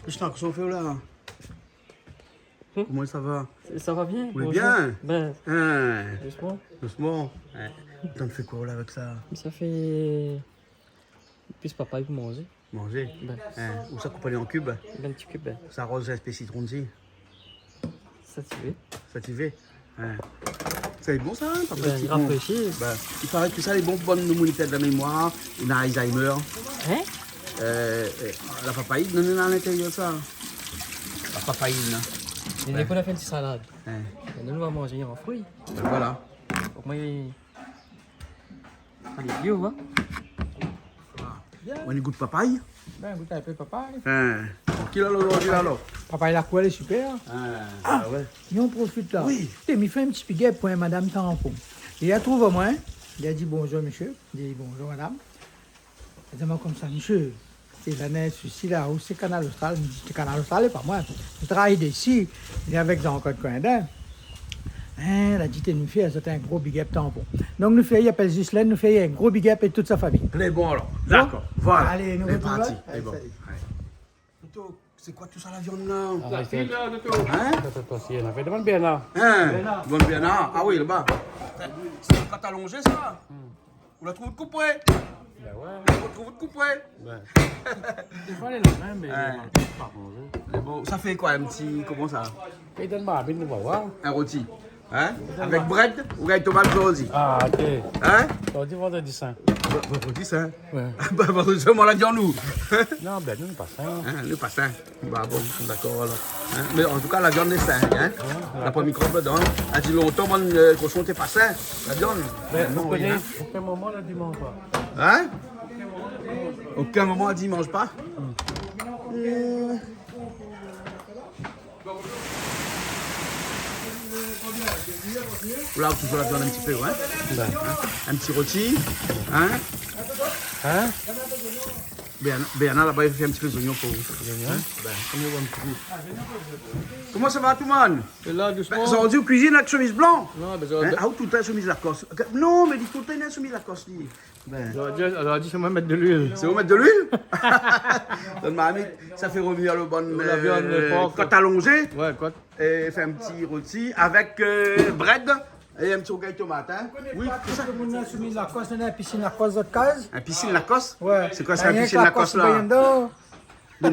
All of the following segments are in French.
Qu'est-ce qu'on fait là? Comment ça va? Ça va bien? Vous allez bien? Ben, Hein? doucement. Doucement. Hein? T'en fais quoi là avec ça? Ça fait... Plus papa il veut manger. Manger? Ben, Hein? Ou ça coupé en cubes? ben petit cube, ben. Ça rose respect citron dessus? Ça tu veux? Ça t'y fait? Hein? C'est bon ça? Hein, Ben, il rafraîchit. Ben, il paraît que ça, les bons pour bonne immunité de la mémoire, il a Alzheimer. Hein? La papaye, non, à l'intérieur ça. La papaye, là. Il n'est pas la fin de salade. Hein? Nous, on va manger en fruits. Ben, voilà. Pour moi, il est bio, hein? On écoute papaye? Ben, goûte un peu papaye. Hein? Tranquille alors. Papaye la colle est super. Ah ouais. Et on profite là. Oui. Il m'a fait un petit piquet pour un madame tampon. Il a trouvé moi. Il a dit bonjour monsieur. Il dit bonjour madame. Il dit moi comme ça, monsieur. C'est l'année ceci là, où c'est Canal Austral. Il me dit c'est Canal Austral, pas moi. Je travaille d'ici. Il est avec Jean-Claude Coindin. Hein, la dit une fille, c'était un gros big up tampon. Donc nous faisons, il appelle Ghislaine, nous faisons un gros big up et toute sa famille. Les bons alors. D'accord. Voilà. Allez, nous c'est retrouvons. parti. Allez, Les bons. salut. Toto, c'est quoi tout ça la viande là? La fille, là, Hein? on a fait demande bien, là. Hein? Bonne bien là. Ah oui, là-bas. C'est une pâte allongée ça? Vous la trouvez de coupe ouais? Ben ouais. Vous la trouvez de coupe ouais? Des fois, elle est la même, mais pas manger. Les bons. Ça fait quoi un petit. Comment ça? Il donne ma bine, on va voir. Un rôti. Hein? Avec bread ou avec tomate rôti? Ah, ok. Hein? On dit vendredi saint. Rôti ça? Ouais. Bah, seulement la viande nous. Non, ben nous, pas ça. Hein, le pas sain. Bah bon, d'accord alors. Hein? Mais en tout cas, la viande est saine. Hein? La pas microbe dedans. A dit longtemps, mon cochon t'es pas sain. La viande. Vous non, connaissez, rien. aucun moment, là, du mange pas. Hein? Aucun moment a dit mange pas. Là, toujours la viande un petit peu, hein? Ben. Un petit rôti. Hein? Hein? Béana, là-bas, il fait un petit peu d'oignon pour vous. Hein? Ben, on y va un petit peu. Comment ça va tout le monde? Et là, Ben, doucement. ça rendu aux cuisines avec chemise blanche. Non, ben, ça Hein? va. Ah, où tout est chemise Lacoste? Non, mais dis tout est une chemise Lacoste. Dis. Ben, Elle a dit, c'est moi mettre de l'huile. c'est vous mettre de l'huile? Donne ma amie, ça fait revenir le bon La viande, le porc. côte allongée. Ouais, quoi? Et fait un petit rôti avec bread et un petit rougail tomate. Hein? Oui, c'est ça. On a soumis la cosse, on a la piscine la cosse de case. Un piscine Lacoste? Ouais. C'est quoi ça, un Rien piscine que Lacoste là? Bayando. Mais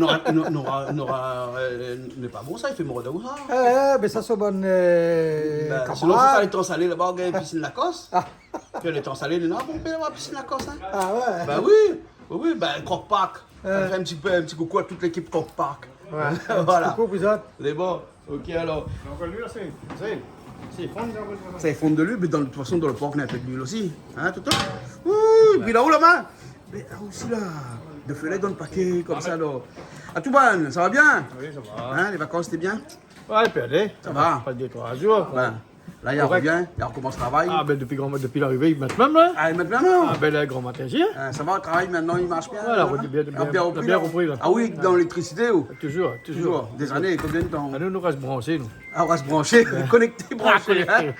n'est pas bon ça, il fait mort de ça. Ben ça c'est bonne Ben, sinon, faut faire camarade. les temps salés là-bas, il y a une piscine Lacoste. Puis les temps salés, il y en a bon, là-bas, piscine Lacoste. Hein? Ah ouais. Ben oui, oui, ben Croque Park. On fait un petit coucou à toute l'équipe Croque Park. Ouais. Voilà. Coucou vous autres. Les bons, ok alors. Donc, lui, là, c'est fond, Ça est fond de l'huile, mais de toute façon, dans le porc, il y a un peu d'huile aussi. Hein, tout le temps. Ouh, puis là-haut, la main. Mais là aussi, là. De feuilles dans le paquet, comme ça, là. À tout bon, ça va bien? Oui, ça va. Hein, les vacances, c'était bien? Ouais, puis allez. Ça va? Pas 2-3 jours. Ben, là, il revient, il recommence le travail. Ah, ben depuis l'arrivée, maintenant, là. Ah, maintenant? Ah, ben le grand matin, ici. Hein, ça va, le travail maintenant, il marche bien? Ouais, la hein? route est bien- Ah, bien là. repris, là. Ah oui, dans l'électricité ou? Toujours. Toujours. Des années, combien de temps? Ah, nous reste branchés, nous. Ah, on va se brancher, connecter, brancher. Ah, Hein?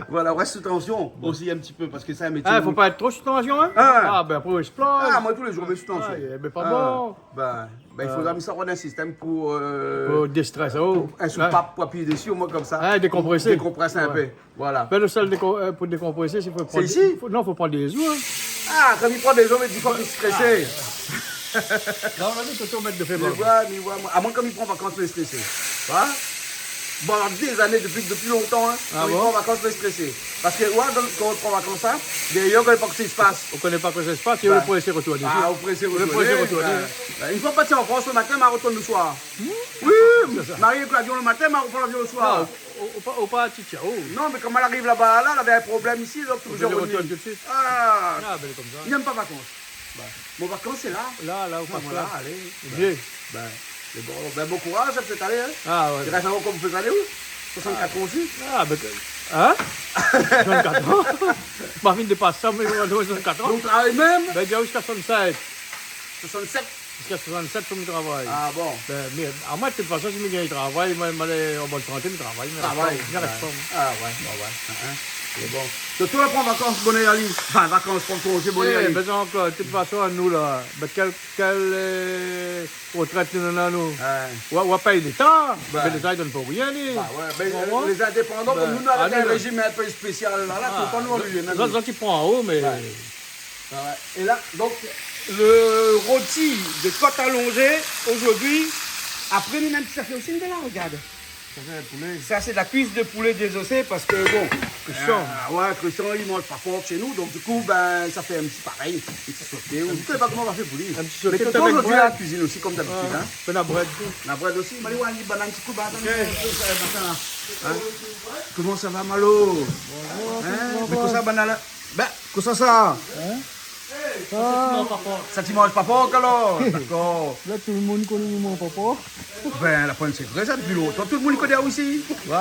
Voilà, on reste sous tension aussi un petit peu, parce que c'est un métier. Ah, faut pas être trop sous tension, hein? Ah. Ah, ben après, on explose. Ah, moi tous les jours, je suis sous tension. Ah, mais pas bon. Ben, il faudra me sortir d'un système pour. Faut déstress, oh. Un soupape pour appuyer dessus, au moins comme ça. Ah, décompresser. Décompresser un peu. Voilà. Ben, le seul pour décompresser, c'est faut prendre. ici? Non, faut prendre des œufs, hein. Ah, quand il prend des hommes, il dit qu'il est stressé. Non, on a dit faut mettre de fait, Mais voilà, moi. À moins comme il prend vacances, il est stressé. Voilà. Bon, alors, des années, depuis longtemps, hein, Ah quand il bon? prend vacances, il est stressé. Parce que, ouais, quand on prend vacances, hein, d'ailleurs, quand il pas que ça se passe. On connaît pas quoi ça se passe, et Ben. on peut essayer de retourner. Ah, au pressé, Le pressé retourner. Une fois parti en France le matin, ma retourne le soir. Oui, Marie avec l'avion le matin, ma reprend l'avion le soir. Au pas Titia, oh. Non, mais comme elle arrive là-bas, là, elle avait un problème ici, donc Je toujours le revenu. retourne tout de suite. Ah, Ah, ben, comme ça. il n'aime pas vacances. Mon vacances, c'est là. Là, au pas Voilà, là. allez. Bien. Bon courage, cette année. Hein. Ah, Tu ouais. restes encore comme vous faites aller où 64 ans aussi. Ah, ben, hein? 64 ans. Ma fille dépasse ça, mais on a 64 ans. Donc, travaille même. Ben, déjà jusqu'à 67. 67. Jusqu'à 67, pour me travail. Ah bon. Ben, mais, à moi, de toute façon, si je gagne travail, moi, en bonne santé, je travaille. Mais Travail. je reste pas. Ah ouais, ouais. C'est bon. Toto, là, prend vacances, bonnet à l'île. Enfin, vacances, prend congé, bonnet à Eh, l'île. ben donc, de toute façon, nous, là, ben, quelle retraite nous donnons, nous? On va payer l'État, Ben. mais l'État, il donne pas rien, lui. Bah ouais, ben, Bon, les indépendants, ben, comme nous, on a un allez, régime un peu spécial. Là, faut pas nous enlever. Les autres qui prend en haut, mais... Ouais. Et là, donc, le rôti de côte allongée, aujourd'hui, après, nous, même, ça fait aussi une belle, regarde. Ça, c'est de la cuisse de poulet désossée parce que, bon, Christian. Christian, il mange pas fort chez nous, donc du coup, ben, ça fait un petit pareil, un petit sauté. Je ne sais pas comment on va faire pour lui. Un petit Mais sauté Toto, avec aujourd'hui, bread. la cuisine aussi, comme d'habitude. Hein. Fais la bread. La bread aussi. Mali, on dit, banane, petit coup, comment ça va, Malo? Hein? Mais comment ça, banane? Ben, comment ça? Ça, tu manges pas fort, alors? D'accord. Là, tout le monde connaît mon papa. Ben, la pointe secret, ça, depuis longtemps. Tout le monde connaît aussi. Ouais.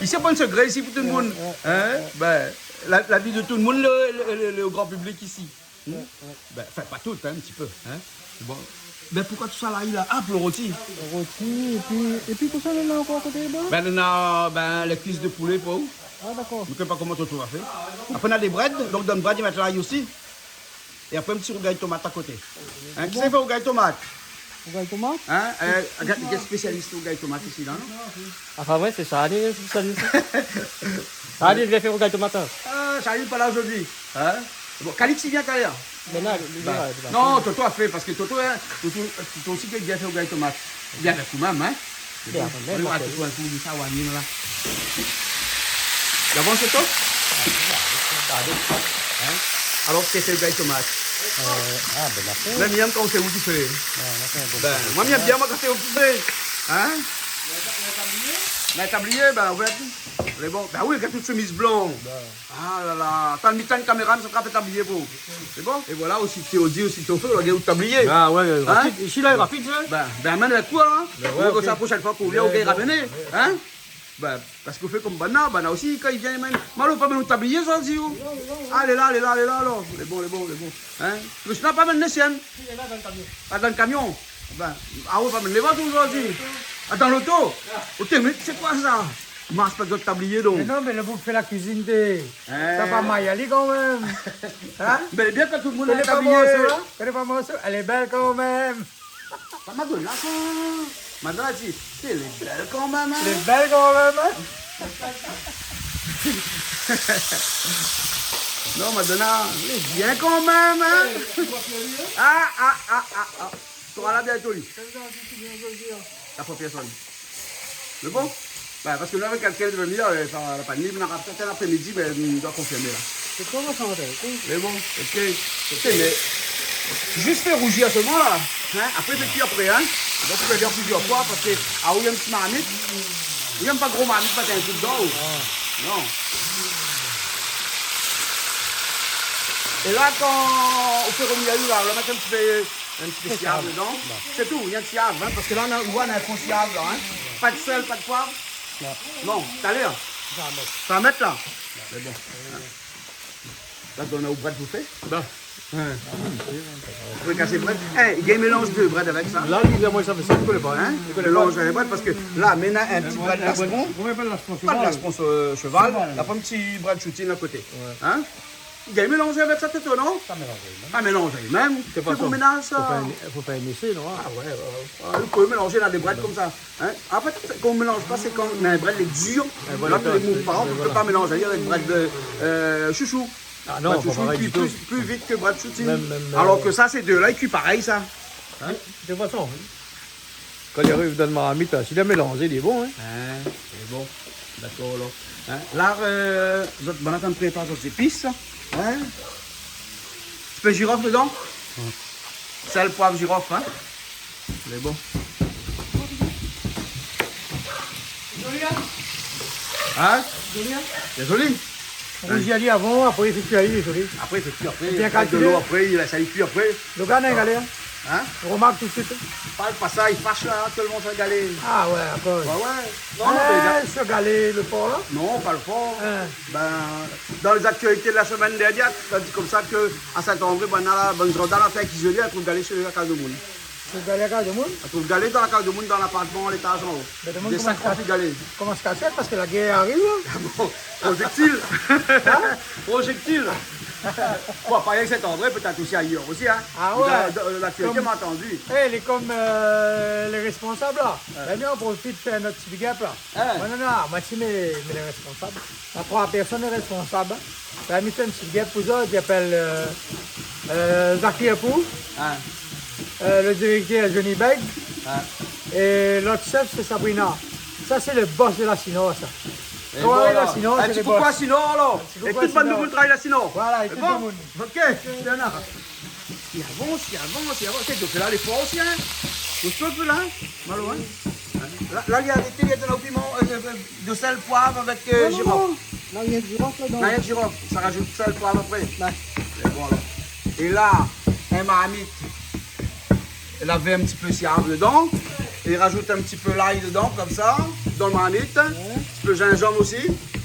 Ici, il n'y a pas de secret ici pour tout le monde. Hein? Ben, la vie de tout le monde, le grand public ici. Ben, enfin, pas tout, hein, un petit peu. Hein? Bon. Ben, pourquoi tout ça là, il a un le rôti? Rôti, et puis tout ça, là, encore à côté là-bas? Ben, on a les cuisses de poulet pour vous. Ah, d'accord. Je ne sais pas comment Toto va faire. Après, on a des breads. Donc, dans le bread, il va mettre l'ail aussi. Et après, un petit rougail de tomate à côté. Hein? Qui sait faire rougail de tomate? Vous avez tomate? Hein? Regarde, il y a un spécialiste rougail de tomate ici, là, non? Enfin, ouais, c'est ça. Allez, salut. Allez, je vais faire au gâteau matin. Ah, ça arrive pas là aujourd'hui. Hein? Bon, Calix, il vient quand même. Maintenant, Non, Toto a fait, parce que Toto, hein, Toto aussi qui a bien fait au gars de tomate. Bien fait quand même, hein. Bien, On même, va ok. Toto un coup de ça, ouais, là. D'abord, Toto? Hein? Alors, qu'est-ce que c'est le gars de tomate? Ah, ben, la fin. Même bien quand c'est où tu fais. Ben, moi, j'aime bien, moi, quand c'est où tu fais. Hein? Un tablier, ben, on va dire. Bon. Ben oui, il y a toute chemise blanche. Ah là là. T'as mis tant de caméra, mais ça frappe un tablier pour. C'est bon? Et voilà, aussi, tu as dit, aussi, tu fais, regarde où tablier. Ah ouais, Hein? rapide. Ici, là, rapide, hein? Ben, amène avec toi, hein. ouais, On va ok. la prochaine fois qu'on vient, on va ramener. Hein? Ben, parce qu'on fait comme Bana aussi, quand il vient, même. Malo, pas besoin de tablier, ça, aussi, où? Allez là, alors. Les bons. Hein? Mais je n'ai pas même les siennes. Ah, dans le camion. Ben, ah, on va mettre les voitures aujourd'hui. Ah, dans l'auto. Ok, mais c'est quoi ça? Marche pas de tablier, donc. Mais non, mais là, vous faites la cuisine de... Ça va mal aller quand même. Hein? Ben, elle est bien quand tout le monde a Elle un est pas tablier. morceau, elle est pas morceau. Elle est belle quand même. Ça m'a donné là, ça. Madame a dit, elle est belle quand même, Elle hein. est belle quand même. Hein? Non, Madonna, elle est bien quand même, hein. Ah. Tu seras là bientôt, lui. La première personne. C'est bon? Ben, parce que là, avec quelqu'un de venir, ça n'a pas de livre, peut-être l'après-midi, mais on doit confirmer là. C'est comment ça, Mais bon, ok, mais juste fait rougir seulement là. Hein? Après, c'est cuit après, hein. Donc, tu peux le dire plusieurs fois parce que, ah oui, il y a un petit marmite. Il n'y a pas gros marmite, pas un coup de dents. Non. Et là, quand on fait revenir là, on va mettre un petit peu de ciable dedans. C'est tout, il y a un ciable, hein, parce que là, on voit un fond ciable, là, hein. Pas de sel, pas de poivre. Non, t'as l'air. Ça va mettre là. Mais bon. Là, on a au bread bouffé. Ben, Vous pouvez casser le bread. Il y a un mélange de bread avec ça. là, lui, moi, ça fait ça, je connais pas, hein? Hein? Le mélange avec bread parce que là, maintenant, un petit bread l'aspron. Vous m'appelez la sponsor. Pas de l'aspron cheval. Là, pas un petit bread choutine à côté. Hein? Il y a un mélange avec ça, Toto, non? Pas mélanger même. C'est pas qu'on ça. mélange ça. Faut faire un essai, non? Ah ouais, vous pouvez mélanger dans des breads comme ça. Hein? En fait, quand on ne mélange pas, c'est quand on a un bread les dur. Là, tu ne les mouves pas. On ne peut pas mélanger avec bread de chouchou. Ah non, Bread faut chouchou, pas il cuit du tout. plus vite que bread choutine. Même, Alors que ça, ces deux-là, ils cuisent pareil, ça. De toute façon, quand il arrive dans le marmite, s'il a mélangé, il est bon, hein? C'est bon. D'accord, là. Hein? Là, vous êtes en train de préparer vos épices. Hein? Tu peux girofle dedans? Sel, poivre, girofle, hein? C'est bon. Hein? C'est joli. On y allait avant, après il fait cuire, désolé. Après, c'est cuit après. Bien Il y a de calculé. l'eau après, il a ça cuit après. Le gars n'a galère. Hein? Remarque tout de suite. Parle pas ça, il fâche là, tout le monde se galère. Ah ouais, encore. Bah ouais. Non, mais regarde. Ce galet, le port là. Non, pas le fort. Hein. Ben, dans les actualités de la semaine dernière, tu as dit comme ça qu'à Saint-André, ben, on a la bonne journée, on a fait isolé, on trouve d'aller chez les Caldemoun. C'est dans les cas de monde. Tu trouves galets dans la case du monde, dans l'appartement, à l'étage en haut. Mais tout le monde Des 5 commence à- galets. Comment se casser parce que la guerre arrive. Bon, projectile. Projectile. Bon, pas rien que cet André, peut-être aussi ailleurs aussi. Hein. Ah ouais. L'actualité Comme- m'a entendu. Eh, les comme les responsables là. La bien, on profite de faire notre petit big up là. Ouais. Non, non, moi, mais les responsables. La trois personnes responsables. La mis un petit big up pour eux qui appelle Zaki Apou, Hein. le directeur Johnny Beg. Hein. Et l'autre chef, c'est Sabrina. Ça, c'est le boss de la Sino, ça. Et Toi, voilà. la Sino, Un c'est petit les pourquoi boss. sinon alors. petit Et pourquoi toute bonne sinon. nouveau travail là sinon. Voilà, et C'est tout bon. le monde. Ok, c'est un art. Il avance, il avance, il avance. Tu fais là les forts aussi, hein. Pousse-toi un peu là. Malo, hein. Là, il y a arrêté, il y a de piment, de sel, poivre avec girofle. Là, il y a du girofle là-dedans. Non, il y a de girofle. Ça rajoute sel, poivre après. Ouais. C'est bon alors. Et là, un marmite. Elle avait un petit peu siave dedans. Et il rajoute un petit peu l'ail dedans, comme ça, dans le marmite. Un petit peu de gingembre aussi.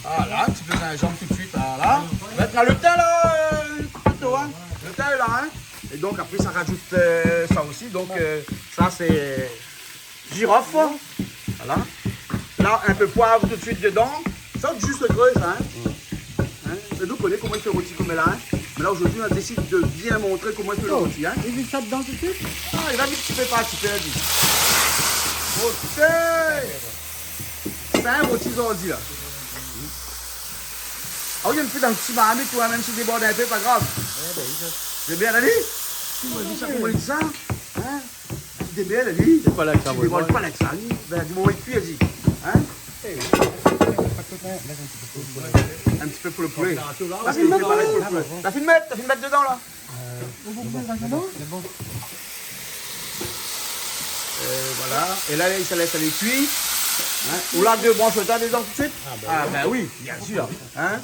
Voilà, un petit peu de gingembre tout de suite. Voilà. Maintenant, le thym là, couteau, hein. Le thym est là, hein. Et donc après, ça rajoute ça aussi. Donc ça, c'est girofle. Voilà. Là, un peu de poivre tout de suite dedans. Ça, juste creux, ça, hein. Mais nous connaissons comment il fait le rôti comme elle a, hein. Mais là, aujourd'hui, on décide de bien montrer comment il fait le rôti, hein. Il met ça dedans tout de suite. Ah, il a dit que tu fais pas, tu fais, dit. Ok. C'est un rôti ordi, là. Ah oui, il me fait dans le petit marmite, toi, même si déborde un peu, pas grave. C'est bien, Ali? Tu m'as dit ça, comment il dit ça? Hein? C'est bien, Ali? C'est pas là que ça Tu va. débordes pas avec ça, Ali? Ben, du moment où il cuit, elle dit. Hein? Un petit peu pour le poulet. Parce qu'il fait pareil pour le poulet. T'as fini de mettre dedans, là? Voilà. Et là, il se laisse aller cuire. Hein? Ou là, deux branches de thym dedans tout de suite? Ah, ben oui, bien sûr. Hein?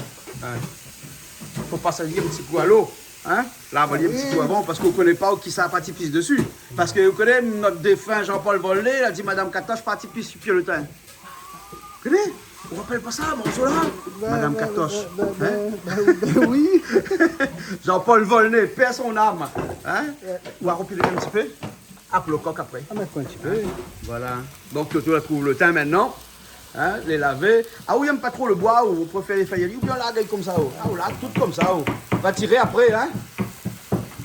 Faut pas salir un petit coup à l'eau. Hein? Là, on va dire un petit coup avant parce qu'on ne connaît pas qui ça a parti pisse dessus. Parce que vous connaissez notre défunt Jean-Paul Volney, il a dit Madame Catoche, parti pisse sur le thym. Vous connaissez? On ne rappelle pas ça, bon, là? Madame Catoche. Oui. Jean-Paul Volney, paix à son âme. Hein? On va remplir un petit peu. Après le coq après. Ah, mais quoi, un petit peu. Voilà. Donc tu trouves le thym maintenant. Hein, les laver. Ah oui, j'aime pas trop le bois ou vous préférez les feuilleries ou bien la gueule comme ça. Oh. Ah, ou là, tout comme ça. Oh. On va tirer après. Hein.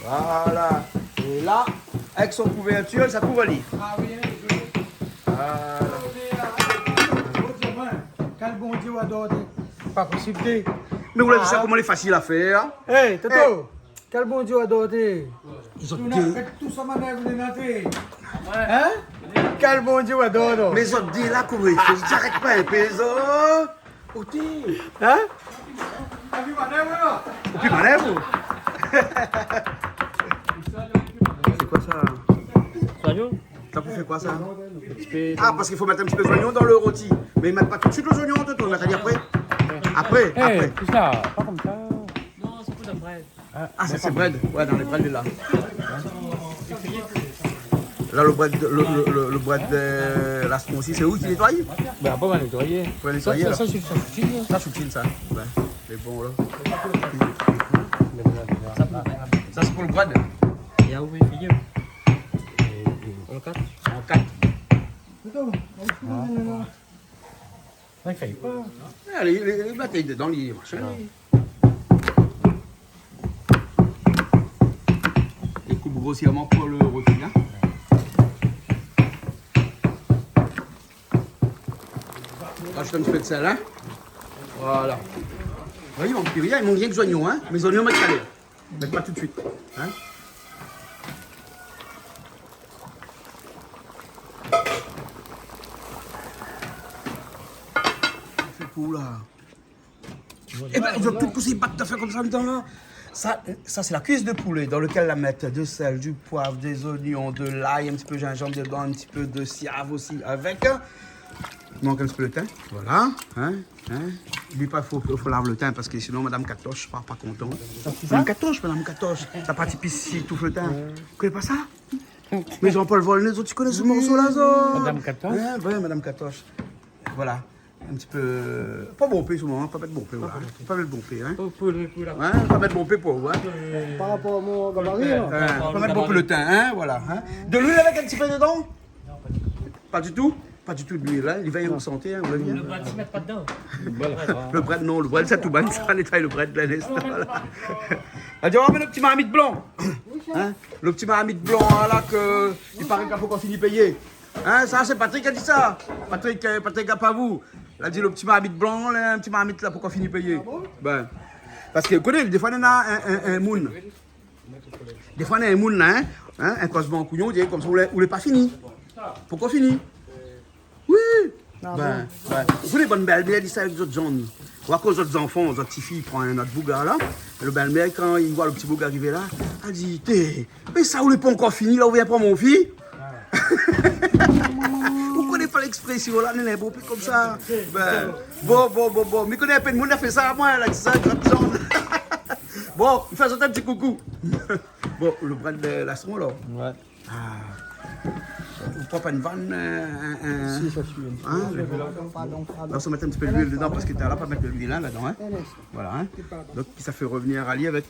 Voilà. Et là, avec son couverture, ça couvre le livre. Ah oui, Voilà. quel bon Dieu adore. Pas possible. Mais vous l'avez dit ça, comment il est facile à faire. Hey, Toto, quel bon Dieu adore. Ils ont Tout dit. fait tout ça, ma mère, vous l'avez. Hein? Quel bon Dieu adore. Mais ils ont dit là, comment il fait. J'arrête pas un peu. Oh, t'es. Hein? T'as vu ma mère, là? Et puis, ma lèvre. C'est quoi ça? Soignons. Ça pour faire quoi ça? Un petit peu. Ah, parce qu'il faut mettre un petit peu d'oignon dans le rôti. Mais ils mettent pas tout de suite les oignons, tout, on va dire après. Après, après. tout ça, pas comme ça. Non, c'est pour d'après. Ah, ça c'est bread. Ouais, dans les bread, là. Là, le bread de la aussi, c'est où qui nettoie? Mais après, on va nettoyer. Faut le nettoyer, là. Ça, c'est sorti. Ça, choutine, ça. Ouais, c'est bon, là. Ça, c'est pour le bread. Il y a où les filles? En 4. En 4. Toto, Ça, il fait pas. Les batailles dedans, les machins. Et coupe grossièrement pour le rôti, hein. Rajoute un petit peu de sel, hein. Voilà. Vous voyez, il manque plus rien, il manque rien que les oignons, hein. Mais les oignons, mettent salés. Mais pas tout de suite. Hein. C'est cool, là. Eh ben, on ne veut plus pousser les battes de faire comme ça en même temps, là. Ça c'est la cuisse de poulet dans lequel la mettre de sel, du poivre, des oignons, de l'ail, un petit peu de gingembre dedans, un petit peu de siave aussi avec. Il manque un petit peu de thym. Voilà. Hein? N'oublie pas, il faut laver le thym parce que sinon, Madame Catoche ne sera pas contente. Madame Catoche, t'as pas typique si tout le thym. Tu connais pas ça? Mais Jean-Paul Volney, tu connais ce morceau-là, ça? Madame Catoche? Oui, Madame Catoche. Voilà. un petit peu... Pas bon P, souvent, pas mettre bon P, voilà. Pas mettre bon P, hein. Pour le coup, là. Hein, pas mettre bon P pour vous, hein. Par rapport à mon gabarit, là. Pas mettre bon P le teint, hein, voilà. Hein. De l'huile avec un petit peu dedans? Non, pas du tout. Pas du tout de l'huile, hein. Il veille en santé, hein, vous l'avez dit. Le bras ne se met pas dedans. Le bread, non, le bread, c'est tout bon, ça nettoie le bread de la liste. Voilà. On va mettre le petit marmite blanc. Hein? Le petit marmite blanc, là, que il paraît qu'il faut qu'on finisse payer. Hein, ça, c'est Patrick qui a dit ça. Patrick a pas vous. Il a dit le petit marmite blanc, là, un petit marmite là, pour qu'on finisse payer. Ben, parce que, vous connaissez, des fois, on a un moon. Des fois, on a un moon, là, hein, un cosmo en couillon, comme ça, vous l'avez pas fini. Pourquoi fini? Oui. Ben, vous les bonnes belles-mères disent ça avec les autres gens. Ou à cause des autres enfants, les autres petites filles prennent notre bouga là. Et le belle-mère, quand il voit le petit bouga arriver là, elle dit, mais ça, vous l'avez pas encore fini, là, vous venez prendre mon fille. Vous connaissez pas l'expression là, n'est pas comme ça. Ben, bon. Mais connaissez un peu de monde a fait ça à moi, là, ça, grave. Bon, il fait un petit coucou. Bon, le bras de l'astron là. Ouais. Vous prenez pas une vanne, Si, ça suit. hein? Pardon. Là, on met un petit peu d'huile dedans parce que t'as là pas mettre de l'huile là-dedans, hein? Voilà, hein? Donc ça fait revenir Ali avec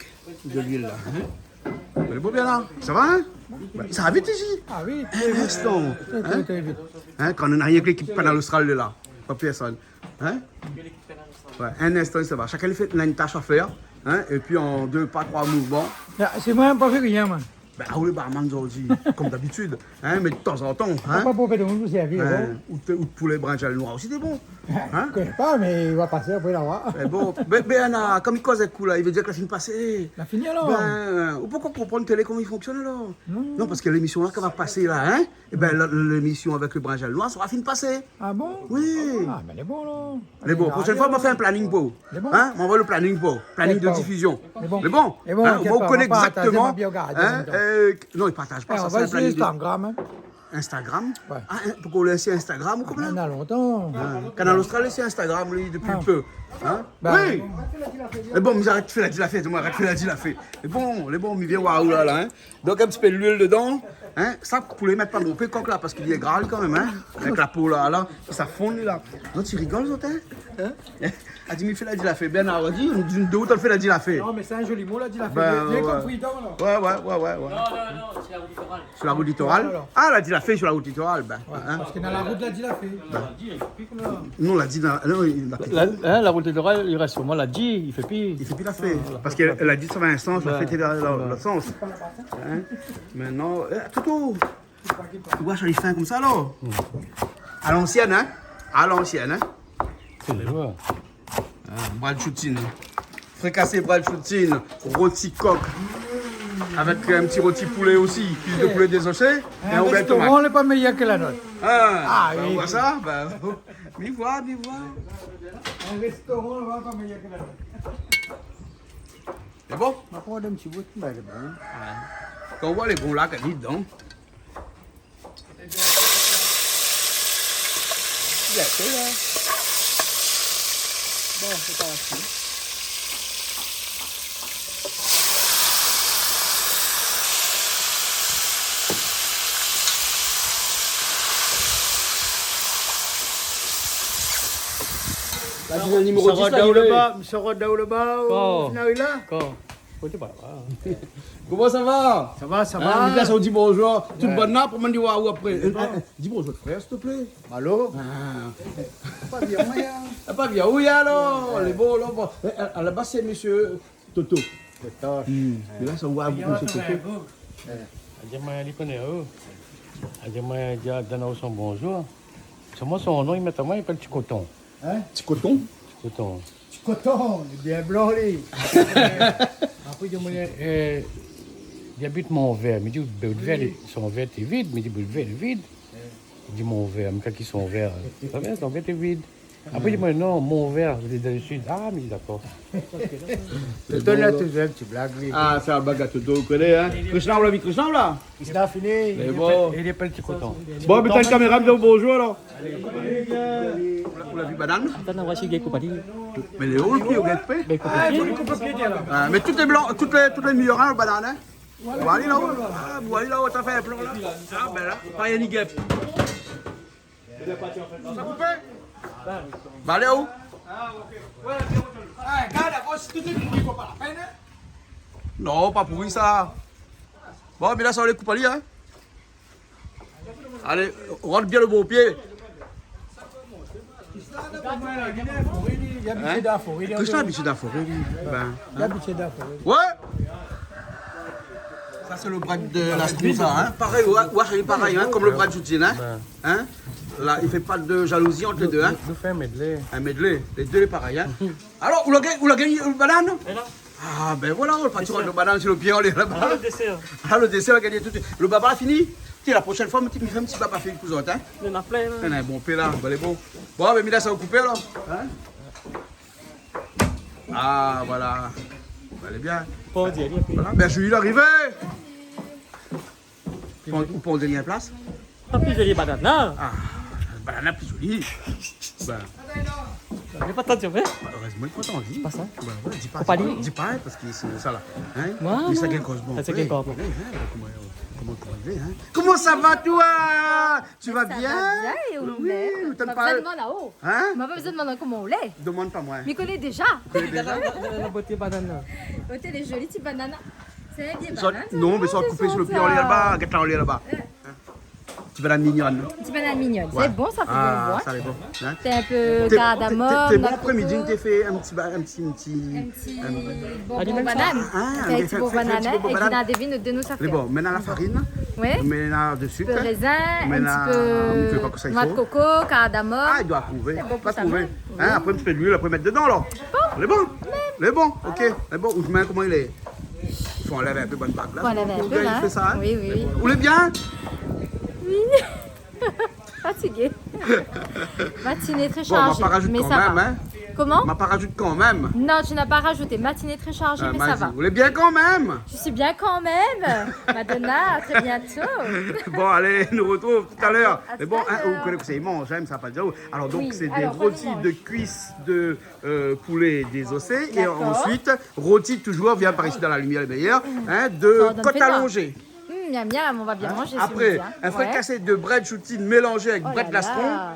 de l'huile là. Hein? Vous allez beau bien là? Ça va, hein? Ben, ça va vite ici. Ah oui. Un instant. Hein? Hein? Quand on n'a rien que l'équipe Canal Austral là, pas personne. Hein? Ouais, un instant ça va. Chacun fait une tâche à faire, hein? Et puis en 2, pas 3 mouvements. C'est moi, pas fait rien, moi. Ben, ah oui, barman aujourd'hui, comme d'habitude, hein, mais de temps en temps, hein, Pas pour faire de monde, vous servir. hein, ou de poulet brinjal noir aussi, c'est bon. Je Hein? ne connais pas, mais il va passer après l'avoir. Mais bon, comme il cause un coup là, il veut dire que la film passée. La fini alors. Ou pourquoi comprendre télé comment il fonctionne alors? Non, parce que l'émission là, qui va passer là, hein, et ben l'émission avec le brinjal noir sera film passée. Ah bon? Oui. Ah, mais elle est bon là. Elle est bon. Prochaine fois, on va faire un planning pour. Elle est bon. Hein? On m'envoie le planning pour. Planning de Elle est diffusion. Elle est bon. Mais bon, Elle est bon, hein, t'inquiète on pas, connaît on va partager exactement. ma biogarde, Hein, en non, il ne partage pas Eh, ça. on C'est va un sur planning de Instagram. Hein. Instagram. Ouais. Ah, pourquoi on laisse Instagram ou comme Il y en là? a longtemps. Canal Austral, c'est Instagram, lui, depuis peu. Hein? Bah, Oui! Mais bon, mais arrête de faire la fête, moi, arrête de faire la fête. Mais bon, les bons, il vient waouh là, là, hein. Donc, un petit peu d'huile dedans, hein. Ça, pour les mettre pas mon peu coq là, parce qu'il est gras quand même, hein. Avec la peau là, là, ça fond là. Donc, tu rigoles, autres, hein? Elle dit, mais fais la fait. Ben, on dit, de où t'as fait la fait? Non, mais c'est un joli mot là, dit la Ben, Bien ouais. compris, donc, là. Ouais. Non, c'est la route littorale. Sur la route littorale? Alors. Ah, elle a dit la fait sur la route littorale, ben. Hein? Parce que dans la route, là, dit la fait. Non, on l'a dit dans. Non, La route littorale, il reste sûrement la G, il fait pire. il fait plus la fée. Parce qu'elle a dit ça va un sens, la fête est dans l'autre sens. Hein? Maintenant, Toto, tu vois, je suis fin comme ça là. À l'ancienne, hein? À l'ancienne, hein? Bras de choutine. Fricassé bras de choutine, rôti coq. Avec un petit rôti poulet aussi, cuisse de poulet désossé et Un un bel restaurant tomate. n'est pas meilleur que la nôtre. Ah, oui. on voit ça? Ben, m'y voir. Un restaurant n'est pas meilleur que la nôtre. C'est bon? On va prendre un petit bout de bon. Quand on voit les bons lacs, elle dit dedans. Bon, c'est pas assez. Le numéro 10 là, il est- Sors d'où le bas, Oh. au final, là. Quand? Faut pas là. Comment ça va? Ça va, ça Ah, va. là, ça on dit bonjour. Tu te bonnes là pour me dire waouh après. Dis bonjour frère, s'il te plaît. Allô? Pas bien, moyen. Ah, pas bien, oui alors. Les bons, là, bon. À la base, c'est monsieur Toto. Et là, ça voit monsieur Toto. Adjama, il connaît, oh. Adjama, il a donné son bonjour. C'est moi son nom, il met à moi, il appelle Ticoton. Hein? Petit coton. Ticoton. Tu coton, il est bien blanc, lui. Après, il habite mon verre. Il me dit, le verre, son verre est vide. Il me dit, le verre est vide. Il dit, mon verre, mais quand son verre, ça va, son verre est vide. Après, il dit, non, mon verre, il est dans le sud. Ah, mais d'accord. Le ton là, tu aimes, tu blagues, lui. Ah, c'est un bague à Toto, vous connaissez, hein? Krishna, on l'a vu Krishna là? Il a fini. Mais bon. Il appelle Ticoton. Bon, mais t'as une caméra, me dit bonjour alors. On l'a vu banane. Mais les hauts, le pied au gâteau. Ah, il faut lui couper le pied, là. Ah, mais tout est blanc, toutes les meilleures, hein, le banane, hein? Vous allez là-haut, ah, vous allez là-haut, t'as fait un plan là. Ah, ben là, pas rien ni guêpe. Ça coupé? Bah, allez où? Regarde, si tout est pourri, il faut pas la peine. Non, pas pourri ça. Bon, mais là, ça va les couper, hein. Allez, rentre bien le bon pied. Il y a habitué d'affaires. Qu'est-ce que tu as habitué d'affaires? Ben, Il y a habitué d'affaires. ouais. Ça, c'est le bras de la Strouza, hein. Pareil, ouais, pareil, hein, comme le bras de Joutine, hein. Hein. Là, il ne fait pas de jalousie entre les deux, hein. Nous faisons un medley. Un medley, les deux, pareil, hein. Alors, où l'a gagné le banane? Ah, ben voilà, on va pas tirer le banane sur le pied, on est là-bas. Ah, le dessert. Ah, le dessert, on a gagné tout de suite. Le baba a fini? Tiens, la prochaine fois, tu me fais un petit baba fait une cousette, hein. Il y en a plein. Il y en a un bon paix là, ben, elle est bon. Bon, ben, Mila, ça va couper alors. Hein? Ah, voilà. Ben, elle est bien. Pas dire, il y a plus. Voilà, ben, Julie, il est arrivé. Ou pour donner une place? Pas plus joli banane, non. Ah, le banane plus joli. Ben, Il n'y a pas tant de vrai. heureusement, il faut t'en dire. Pas ça. Ben, voilà, dis pas. Faut pas dire. Dis pas, parce que c'est ça là. Hein? Moi, Mais ça moi. gagne cause bon. Ça, c'est gagne cause bon. Comment ça va, toi? Tu vas Ça bien? va bien et on Oui, l'est. nous t'en On n'a pas parle. besoin de demander là-haut. Hein? On n'a pas besoin de demander comment on l'est. Demande pas moi. Mais connaît déjà. La beauté banane. Oh, t'es les jolies petites bananes. C'est bien Soit- banane. non, mais soit coupé sur le pied en l'air là-bas. Qu'est-ce en l'air là-bas? Tu vas la mignonne. Petite banane mignonne. Ouais. C'est bon, ça fait Ah, bon ça voir. est bon. Hein? T'es un peu T'es cardamome. bon noix de après-midi, coco, t'es fait un petit. Un petit bonbon Aliment ça. banane. Ah, T'as un fait- petit bonbon fait un petit banane. bonbon Et tu banane. as devine de nous ça Mais fait. bon, maintenant la farine, Oui. maintenant de Un sucre. peu raisin, Mais un là, petit on fait pas peu que ça, il noix de faut. coco, cardamome. Ah, il doit trouver. C'est bon pour Pas sa trouver. main. Hein, après, un petit peu d'huile, après mettre dedans alors. Il est bon. Il est bon, ok. Il est bon. Ousmane, comment il est? Il faut enlever un peu bonne bague là. Faut enlever un Pour peu, bien, là. Il fait ça, hein? Oui, oui. Vous l'êtes bien? Fatigué. Matinée très Bon, on va chargée. pas rajouter Mais quand ça même, va. hein. Comment On va pas rajouter quand même. Non, tu n'as pas rajouté. Matinée très chargée, mais ça Vas-y, va. Vous l'êtes bien quand même? Je suis bien quand même. Madonna, à très bientôt. Bon, allez, nous retrouve tout à l'heure. À Mais tout bon, à hein, l'heure. vous connaissez, ils mangent, hein, mais ça va pas dire. Alors, donc, Oui, c'est des alors, rôtis vas-y, de mange. cuisses de poulet désossé. Et D'accord. ensuite, rôtis toujours, vient par ici dans la lumière les meilleure, hein, de Ça donne côte faim. allongée. Miam, miam, on va bien manger ce Après, midi, hein. un frais Ouais. cassé de bread choutine mélangé avec Oh bread là lastron. là.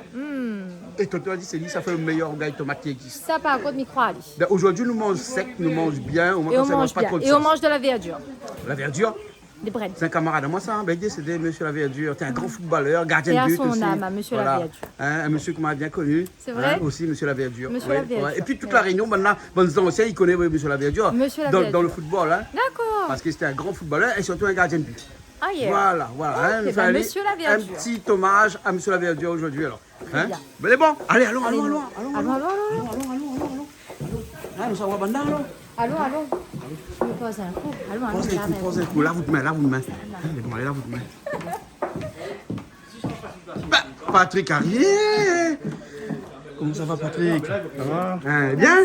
Et Toto a dit, c'est dit, ça fait le meilleur gaille tomate qui existe. Ça, par contre, micro Ali. Ben, aujourd'hui, nous mange sec, nous mange bien, au moins Et quand on ça mange pas bien. trop de Et on sauce. mange de la verdure. La verdure, Des breads. c'est un camarade à moi, ça, hein, ben, c'est monsieur la verdure. T'es un grand footballeur, gardien Et à de but son aussi. âme, à monsieur la verdure. Hein, un monsieur qu'on m'a bien connu. C'est vrai Hein, aussi, monsieur la verdure. Monsieur la verdure. Et puis toute la réunion, maintenant, bons anciens, il connaît oui, monsieur la verdure. Monsieur la dans, verdure. dans le football, hein, D'accord. parce que c'était un grand footballeur et surtout un gardien de but. Ah, yeah. Voilà, voilà. Ok, hein, ben, fallait monsieur la verdure. Un petit hommage à monsieur la verdure aujourd'hui, alors. Hein? bien. Mais c'est bon. Allez, allons, Allez, allons, allons, allons, allons, allons, allons. Ah, nous sommes à Banda, alors. Allons, allons. Je me pose un coup. Allons, allons. Posez un coup, posez un coup. Là, vous de main, là, vous de main. Allez, bon, allez, là, vous de main. Bah, Patrick Arrier. Comment ça va, Patrick? Ça va? Hein, bien?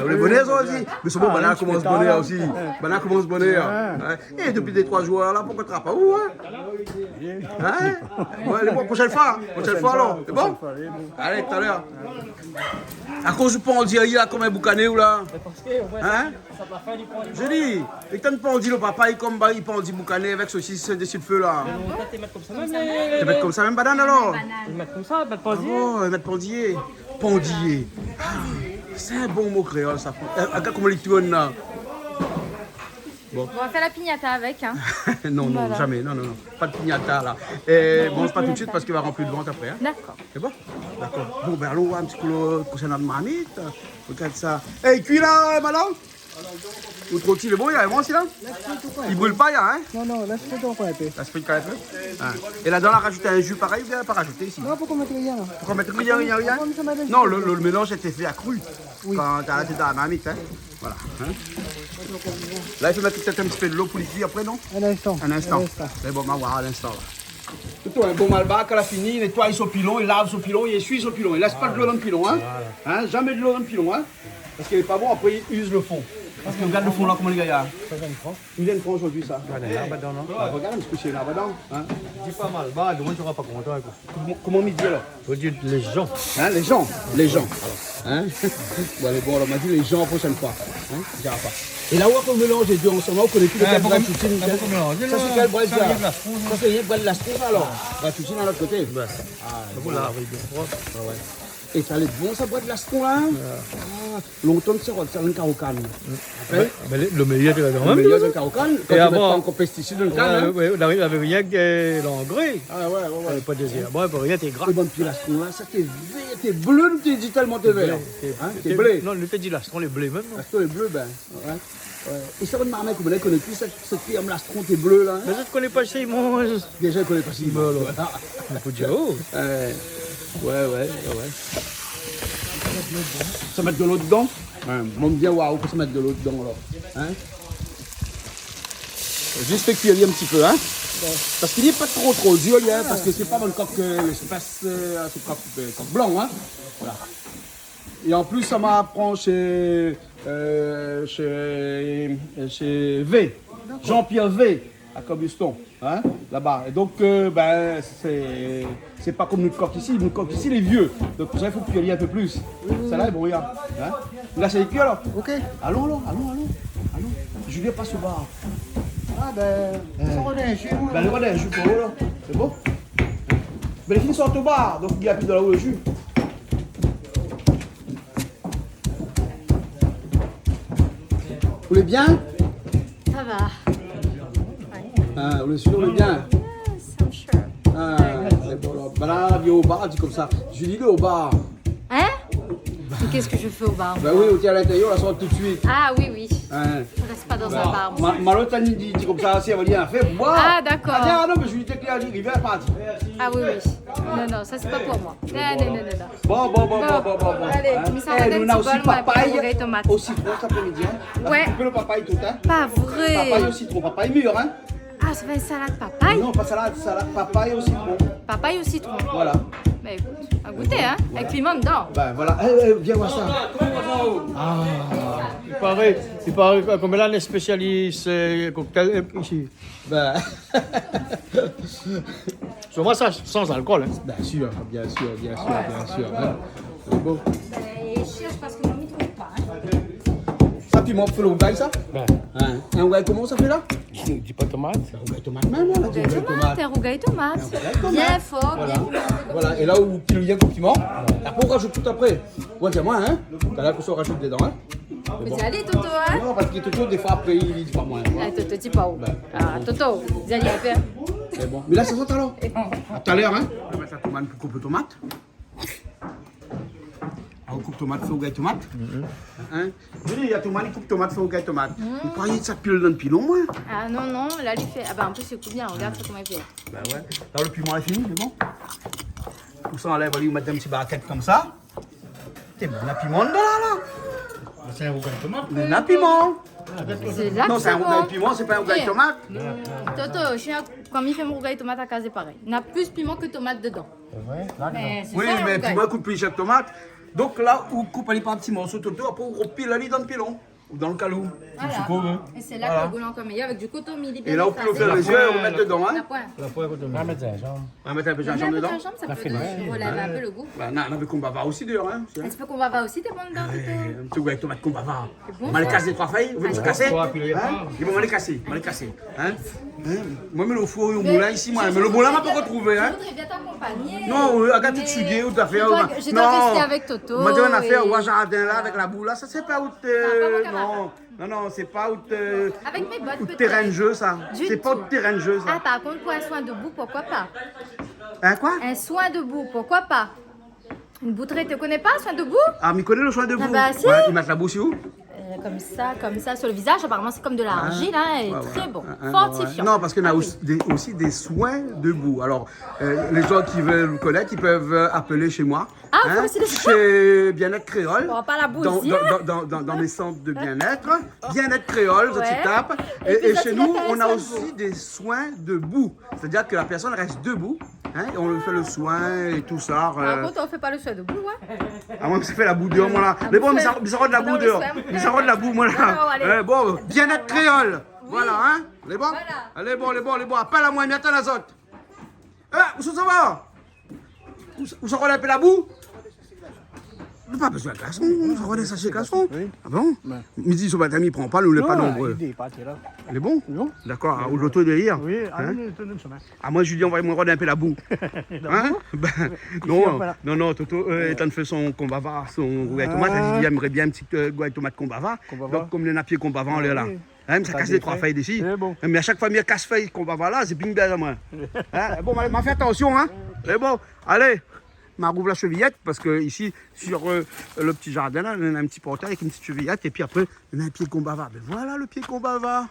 Les bonnets aussi. Mais c'est bon, Bana commence bonheur aussi. Bana commence bonheur. Hein? Et depuis les 3 joueurs là, pourquoi tu pas où? Hein? Ouais, la prochaine fois. Prochaine fois, alors. C'est bon? Allez, tout à l'heure. À cause du pendu, il y a comme un boucané ou là? Hein? Je dis, et quand on dit le papa, il comme il pendu boucané avec saucisse dessus de feu là. Tu mettre comme ça, Tu mais. mets comme ça même banane alors? Tu mettre comme ça, mettre pas dire. Oh, mettre pendier. Pendier. Ah, c'est un bon mot créole ça. Regarde comment il tourne là. On va faire la pignata avec, hein. Non, non, Voilà. jamais. Non, non, non. Pas de pignata là. Et bon, c'est pas tout de suite parce qu'il va remplir de ventre après. Hein. D'accord. C'est bon? D'accord. Bon, ben allons voir un petit coup le concernant de marmite. Regarde ça. Hey, cuit là, madame? Ou trop il est bon, il est bon aussi là? Il brûle pas, là, hein? Non, non, là, c'est ton coin un peu. La spring quand même. Ah. Et là-dedans, on a rajouté un jus pareil ou bien pas rajouté ici? Non, pourquoi mettre rien là? Pourquoi mettre rien, rien, rien? Non, le mélange était fait à cru. Quand t'as arrêté dans la marmite, hein? Voilà. Hein? Là, il faut mettre peut-être un petit peu de l'eau pour les cuire après, non? Un instant. Un instant. Mais bon, on va voir à l'instant. Surtout un bon malbac, quand il a fini, il nettoie son pilon, il lave son pilon, il essuie son pilon. Il laisse pas de l'eau dans le pilon, hein? Hein? Jamais de l'eau dans le pilon, hein? Parce qu'il n'est pas bon, après il use le fond. Parce que regarde le fond là, comment il y a. Il vient de prendre aujourd'hui ça. Regarde, parce que c'est là-dedans. Hein? Dis pas mal, bah, demain tu auras pas content. Comment midi alors? Faut dire les gens. Hein, les gens. Les gens. Alors, hein? Bon, allez, bon, alors, on m'a dit les gens la prochaine fois. Hein? On dira pas. Et là où on mélange les deux ensemble, on connaît plus le cas de Choutine. Ça, c'est quel bras ça? Ça, c'est le bras de la strouve alors. La Choutine à l'autre côté. Voilà, oui, bien. Et ça allait bon, ça boit de l'astron là. Ah, longtemps que ça va le carocane. Après, Le meilleur, c'est quand le même. meilleur c'est le carocane. Quand Et tu mets avant- pas encore pesticides dans le canne. Hein. On arrive avec rien que l'engrais. Ah ouais. Pas de désir. Bon, pour rien, t'es gras. Et bon, puis l'astron là, ça t'es vert, t'es bleu, t'es dit tellement t'es vert. Hein, t'es blé. Non, le t'es dit l'astron, les blés même. non. L'astron est bleu, ben. Ouais. Et ça va de marmette, vous ne connaissez plus cette firme l'astron, t'es bleu là. Mais je ne connais pas Simon. Déjà, je ne connais pas si mal. Il faut dire, oh. Ouais. Ça met de l'eau dedans. Moi, bien, waouh, faut se mettre de l'eau dedans alors. Hein? Juste fait cuire un petit peu, hein? Parce qu'il n'est pas trop dur, hein, parce que c'est pas mon coq l'espace, c'est coq blanc, hein? Voilà. Et en plus, ça m'apprend chez V, Jean-Pierre V, à Cobuston, hein, là-bas. Et donc, ben, c'est pas comme notre coq ici. Notre coq ici, il est vieux. Donc, pour ça, il faut cuire un peu plus. Ça là, bon, regarde. Hein? Là, c'est cuit alors? Ok. Allons. Julien passe au bar. Ah ben, ça revient chez moi. Ben, le roi jus pour eux, là. C'est bon? Ben, les filles sont au bar, donc il y a plus de là où le jus. Vous voulez bien? Ça va. Ah, vous voulez bien? Yes, I'm sure. Ah, c'est bon, là. Ben là, viens au bar, dis comme ça. Julie, il est au bar. Hein? Mais qu'est-ce que je fais au bar? Ben oui, on tient à l'intérieur, on la sort tout de suite. Ah oui. Hein. Je reste pas dans un bar. moi. Malo Tani dit comme ça, si elle va dire, fait boire. Ah, d'accord. Ah non, mais je lui dis clair, il vient à partir. Ah oui. Non, ça c'est pas pour moi. Non. Bon. Allez, Hein. tu mets ça Eh, dans nous, un on a petit aussi bol, moi, papaye avec des tomates. au citron cet après-midi. Hein. Ouais. Tu peux le papaye tout, hein. Pas Papaye vrai. au citron, papaye mûr, hein. Ah, ça va une salade papaye? Non, pas salade, papaye au citron. Papaye au citron. Voilà. Bah écoute, à goûter, hein? Avec piment dedans. Ben voilà, viens voir ça. Il paraît que comme là, on est spécialiste cocktail ici. Ben, Sur moi, ça sans alcool. Hein. bien sûr. Hein. C'est beau. Et je cherche parce que mamie trouve pas. Ça, piment, faut le rougail, ça? Ben, Hein. Un rougail, comment ça fait là? dis pas tomate. Rougail tomate, même, là. Rougail tomate, un rougail tomate. Bien fort, bien pimenté. Voilà, et là où tu le viens comme piment, après on rajoute tout après. Ouais, tiens, moi, hein. T'as là que ça rajoute dedans, hein. Mais c'est allé, Toto, hein? Non, parce qu'il est tout des fois après, il dit pas moins. Ah, Toto, tu pas où? Ah, Toto, vous allez faire. C'est bon. Mais là, ça sent alors. À tout à l'heure, hein. On va mettre la tomate pour couper tomate. On coupe tomate, fait au gaille tomate. Hein? Il y a tomate, il coupe tomate, fait au gaille tomate. Vous croyez que ça pile dans le pilon, moi? Ah non, là, il fait. Ah bah en plus, c'est bien, regarde ça comment il fait. Ben ouais. Là, le piment est fini, c'est bon. Tout ça enlève, on va mettre un petit barquette comme ça. C'est bon, la piment dedans, là. C'est un rougail tomate. Mais la piment. C'est là Non, que c'est un c'est rougail bon. piment, c'est pas un rougail tomate. Toto, je suis quand il fait mon rougail tomate à casa, c'est pareil. Il y a plus piment que tomate dedans. Mais c'est Oui, ça, le mais rougail. piment coupe plus cher que tomate. Donc là, on coupe les petits morceaux toto, après on repile la lit dans le pilon. Ou dans le calou. Voilà. Et c'est là que le goût est encore meilleur avec du coton midi. Et là, on peut le faire les yeux, on met dedans, La hein. pointe. On va mettre ça, genre. On va mettre un peu de Un gingembre peu de dedans. gingembre, ça peut relève un peu le goût. Bah, non, mais qu'on va voir aussi d'ailleurs, hein. Un petit peu qu'on va voir aussi, t'es bon dedans, Toto. Un petit goût avec tomate qu'on va voir. bon, On va les ça. casser trois feuilles, vous voulez les casser? Trois, puis il y a Hein? pas. Ils vont les casser, Hein? Moi, mais le four au moulin ici, moi. Mais le moulin m'a pas retrouvé, Je hein. voudrais bien t'accompagner. Non, Agathe, mais tu sugues ou t'as fait. je dois rester avec Toto. On m'a dit une affaire et- au jardin là avec la boule là, ça c'est pas où pas mon camarade. Non, c'est pas où Avec mes bottes, où peut-être. terrain de jeu ça. Du C'est pas tout. où terrain de jeu Ah, ça. par contre, pour un soin debout, pourquoi pas? Hein quoi? Un soin debout, pourquoi pas? Une bouteille, tu connais pas, soin debout? Ah, mais connais le soin de vous? bah, si. Ouais, ils mettent la bouche où? Comme ça, sur le visage. Apparemment, c'est comme de l'argile, hein, et Ouais, très ouais. bon. Ouais, Fortifiant. Non, parce qu'on a Ah oui. aussi des soins debout. Alors, les gens qui veulent connaître, ils peuvent appeler chez moi. Ah, vous avez aussi des soins? Chez Bien-être Créole. On va pas la dans, bousiller. dans mes centres de bien-être. Bien-être Créole, ça Ouais. tu tapes. Et puis Et ça, chez tu nous, l'appelles on a soin aussi debout. des soins debout. C'est-à-dire que la personne reste debout. Hein, et on lui fait le soin et tout ça. Par contre, on fait pas le soin debout, hein. Ah, moi, ça fait la boue dehors, moi là. Ah, Mais bon, vous mais ça faites- rend de la Non, boue le dehors. soin. Mais ça rend de la boue, moi là. Non, allez. Bon, bien-être créole. Voilà, hein. Les bons? Voilà. Allez, bon. Appelle à moi, miette à la zotte. Où ça va? Où ça relève la boue? Pas besoin de glaçons, on va des sachets de glaçons. Ah bon? Midi, ce matin, il prend pas, nous, il n'est pas nombreux. Il est parti là. Il est bon? Non. D'accord, au loto de hier. Oui, Hein? une semaine. Ah, moi, Julien, envoie-moi un peu la boue. Hein? Non, Toto est en train de faire son combava, son gouaille tomate. Il aimerait bien un petit gouaille tomate combava. Donc, comme le napier combava, on est là. Hein, ça casse les 3 feuilles d'ici. Bon. Mais à chaque fois, il casse feuilles combava là, c'est bing bang à moi. Hein? Bon, m'a fait attention, hein? C'est bon, allez. Je rouvre la chevillette parce que ici, sur le petit jardin, là, on a un petit portail avec une petite chevillette. Et puis après, on a un pied combava. Ben voilà le pied combava.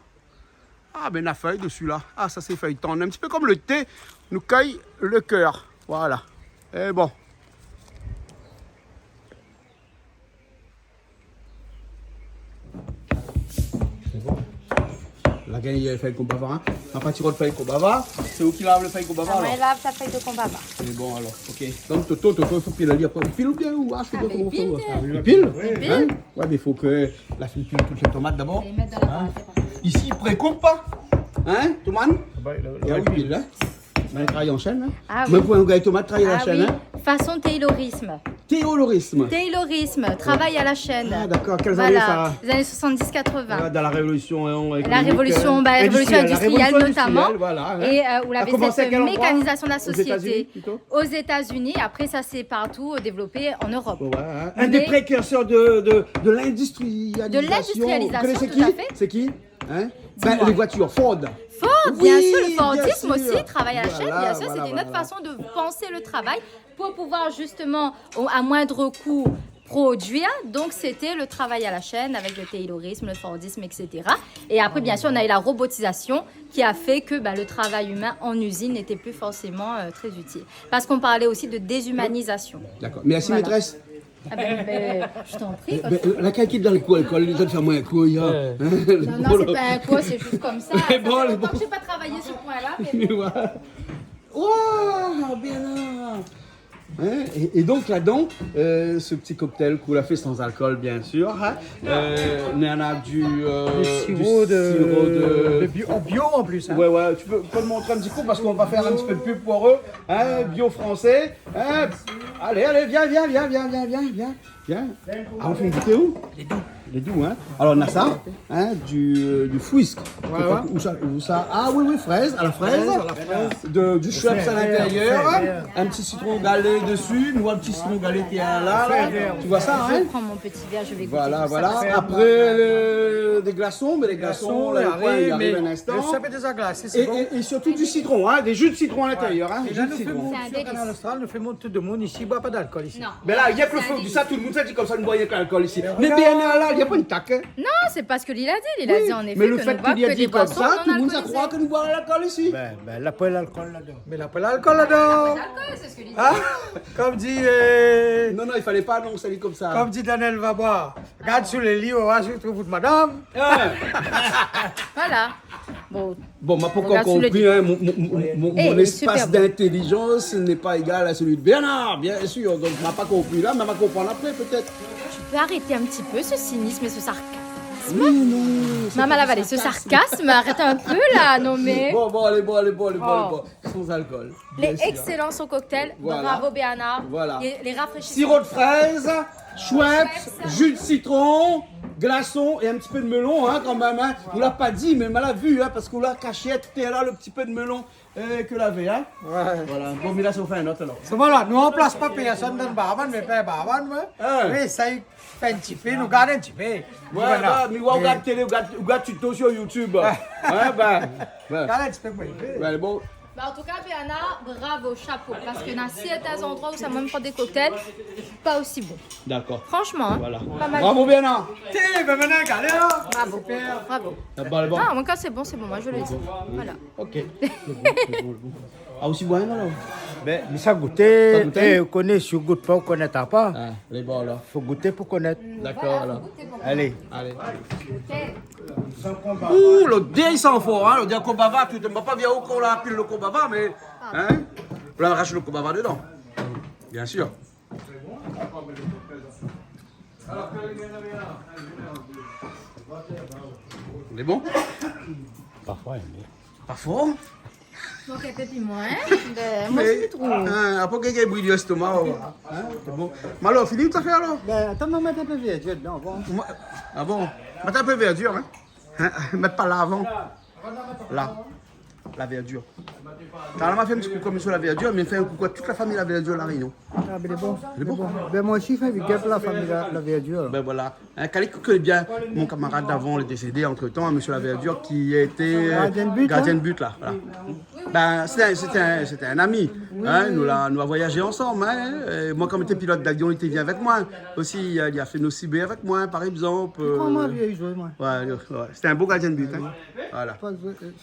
Ah, ben la feuille dessus là. Ah, ça c'est feuille tendre. Un petit peu comme le thé, nous cueille le cœur. Voilà. Et bon. La gagne, il y a le feuille combava. Hein. Un petit de feuille combava. C'est où qui lave le feuille combava alors? On lave ta feuille de combava. C'est bon alors, ok. Donc Toto, il faut piler après. Il pile ou bien ou je sais pas comment on fait. il Il pile? pile. Hein? Ouais, mais il faut que la fille pile toutes les tomates d'abord. Et mettre dans la Ici, il précoupe pas. Hein, Toman? Bah, Il y a où il pile, hein? Ben, il travaille en chaîne, hein? Ah Mais oui. pour un gars de tomate, travaille à la Ah chaîne, oui, hein? façon taylorisme. Théolorisme. Taylorisme, travail à la chaîne. Ah, d'accord. Quelles années Voilà, ça? les années 70-80. Dans la révolution économique, La révolution, la révolution industrielle notamment, voilà, hein. et où Ça a avait commencé à cette quel endroit? mécanisation de la Aux États-Unis, société plutôt? aux États-Unis. Après, ça s'est partout développé en Europe. Ouais, hein. Un des précurseurs de l'industrialisation. De l'industrialisation, Vous connaissez tout qui? à fait. C'est qui? Hein? Dis-moi. Les voitures Ford. Ford, Oui, bien sûr, le bien Fordisme sûr. aussi, travail à la chaîne, Voilà, bien sûr, voilà, c'était une autre voilà. façon de penser le travail pour pouvoir justement, à moindre coût, produire. Donc, c'était le travail à la chaîne avec le taylorisme, le Fordisme, etc. Et après, bien sûr, on a eu la robotisation qui a fait que le travail humain en usine n'était plus forcément très utile. Parce qu'on parlait aussi de déshumanisation. D'accord. Merci, Voilà. maîtresse. Ah je t'en prie. La caille qui est dans l'école, les autres font moins un coup, Non, c'est pas un quoi, c'est juste comme ça. Ça bon, fait les longtemps bons. que j'ai pas travaillé ce point-là. Mais bon. Voilà. Wow, bien là. Hein, et donc là-dedans, ce petit cocktail qu'on a fait sans alcool, bien sûr. Hein, on a du Sirop de... bio en plus. Hein. Ouais, tu peux me montrer un petit coup parce qu'on va faire un petit peu de pub pour eux. Hein, bio français. Hein. Allez, viens. Ah, on fait goûter où? Les doux, hein. Alors on a ça, hein, du fouisque. Où ça? Ah oui, fraise, à la fraise. Du Schweppes à l'intérieur. Un petit citron galé dessus. Nous, un petit citron galé qui est là. Tu vois ça, Je hein? prends mon petit verre, je vais goûter. Voilà. tout ça. Après, des glaçons, mais les glaçons, là, il arrive un instant. Ça fait déjà glacé, c'est bon. Et surtout du citron, hein, des jus de citron à l'intérieur. Hein, Et jus là, de nous citron. faisons C'est un sur délice. Canal Austral, nous faisons tout le monde ici, il ne boit pas d'alcool ici. Non. Mais là, il y a que le C'est feu un du ça, tout le monde fait dit comme ça, ne boit rien que l'alcool ici. Mais regarde. bien là, il n'y a pas une taque. Hein. Non, c'est pas ce que Lila dit. Il a dit en effet Mais le que fait nous boivent qu'il y que a des dit comme boissons ça, tout le non monde alcoolisées. croit que nous boivons l'alcool ici. Ben, là, pas l'alcool là-dedans. Mais là, pas l'alcool là-dedans. L'alcool, c'est ce que Lila dit. Hein? Comme dit, Non, il fallait pas annoncer ça comme ça. comme dit Daniel Vabois, regarde sur les lits, on va se trouver de madame. Hein. Voilà. Bon, Bon, m'a pas encore Regarde sous le compris, hein, mon il est espace super bon. d'intelligence n'est pas égal à celui de Bernard, bien sûr. Donc, m'a pas compris là, mais m'a comprendre après peut-être. tu peux arrêter un petit peu ce cynisme et ce sarcasme. Oui, non. Maman la vallée, ce sarcasme, arrête un peu là, non mais. Bon, allez. Oh. Sans alcool. Les bien sûr. excellents son cocktail. Voilà. Bravo Béana. Voilà. Les rafraîchissants. Sirop de fraise, Schweppes, jus de citron, glaçons et un petit peu de melon, hein, quand même. Hein. On l'a pas dit, mais on l'a vu, hein, parce qu'on l'a caché, tout est là, le petit peu de melon que l'avait, hein. Ouais. Voilà. Bon, mais là, ça vous fait un autre alors. C'est voilà, nous on place pas personne dans le barman, mais pas barman, mais ça y fait un petit peu, nous gardons un petit peu. Ouais, mais on regarde télé, on regarde tuto sur YouTube. Ouais, Gardons un petit peu pour y ouais, bon. Bah, en tout cas, Béana, bravo, chapeau. Parce qu'il y en a certains endroits où ça même pas des cocktails, pas aussi bons. D'accord. Franchement, hein, Voilà. pas mal. Bravo, Bernard. Tiens, ben maintenant, regardez là. Bravo. Bravo. Bon. Ah, en mon cas, c'est bon, moi je le dis. Voilà. Ok. Ah, aussi bon, alors. Ben, mais ça goûter, Ça goûter? on connaît, si on goûte pas, on connaît pas. Ah, les bons, alors. Faut goûter pour connaître. D'accord, alors. Allez. Allez. Ouh, le dé, il sent fort, hein. Le dé Kobava, tu ne vas pas bien où qu'on l'a pile le Kobava, mais. Hein? On l'a arraché le Kobava dedans. Bien sûr. On est bon? Parfois, mais... Pas fort? Donc, un peu plus moins. Moi, je trouve. Après, quelqu'un brille l'estomac. C'est bon. Mais alors, fini tout à fait alors? Ben, attends, on va mettre un peu de verdure dedans. Bon. Ah bon? Mettez un peu de verdure, hein? Mettez pas là avant. Là. La verdure. Quand on m'a fait un petit coup comme sur la verdure, mais il fait un coup à toute la famille la verdure la réunion. Ah, ben, il est bon. Il est bon? Ben, moi aussi, je fais du gap la famille, la verdure. Ben voilà. Calique connaît bien mon camarade d'avant, il est décédé entre temps, monsieur la verdure, qui était gardien de but là. Voilà. Ben, c'était un ami. Hein, nous a voyagé ensemble. Hein. Et moi, comme j'étais pilote d'avion, il était venu avec moi. Aussi, il a fait nos CB avec moi, par exemple. Comment vieille joué, moi? Ouais, c'était un beau gardien de but. Hein. Voilà.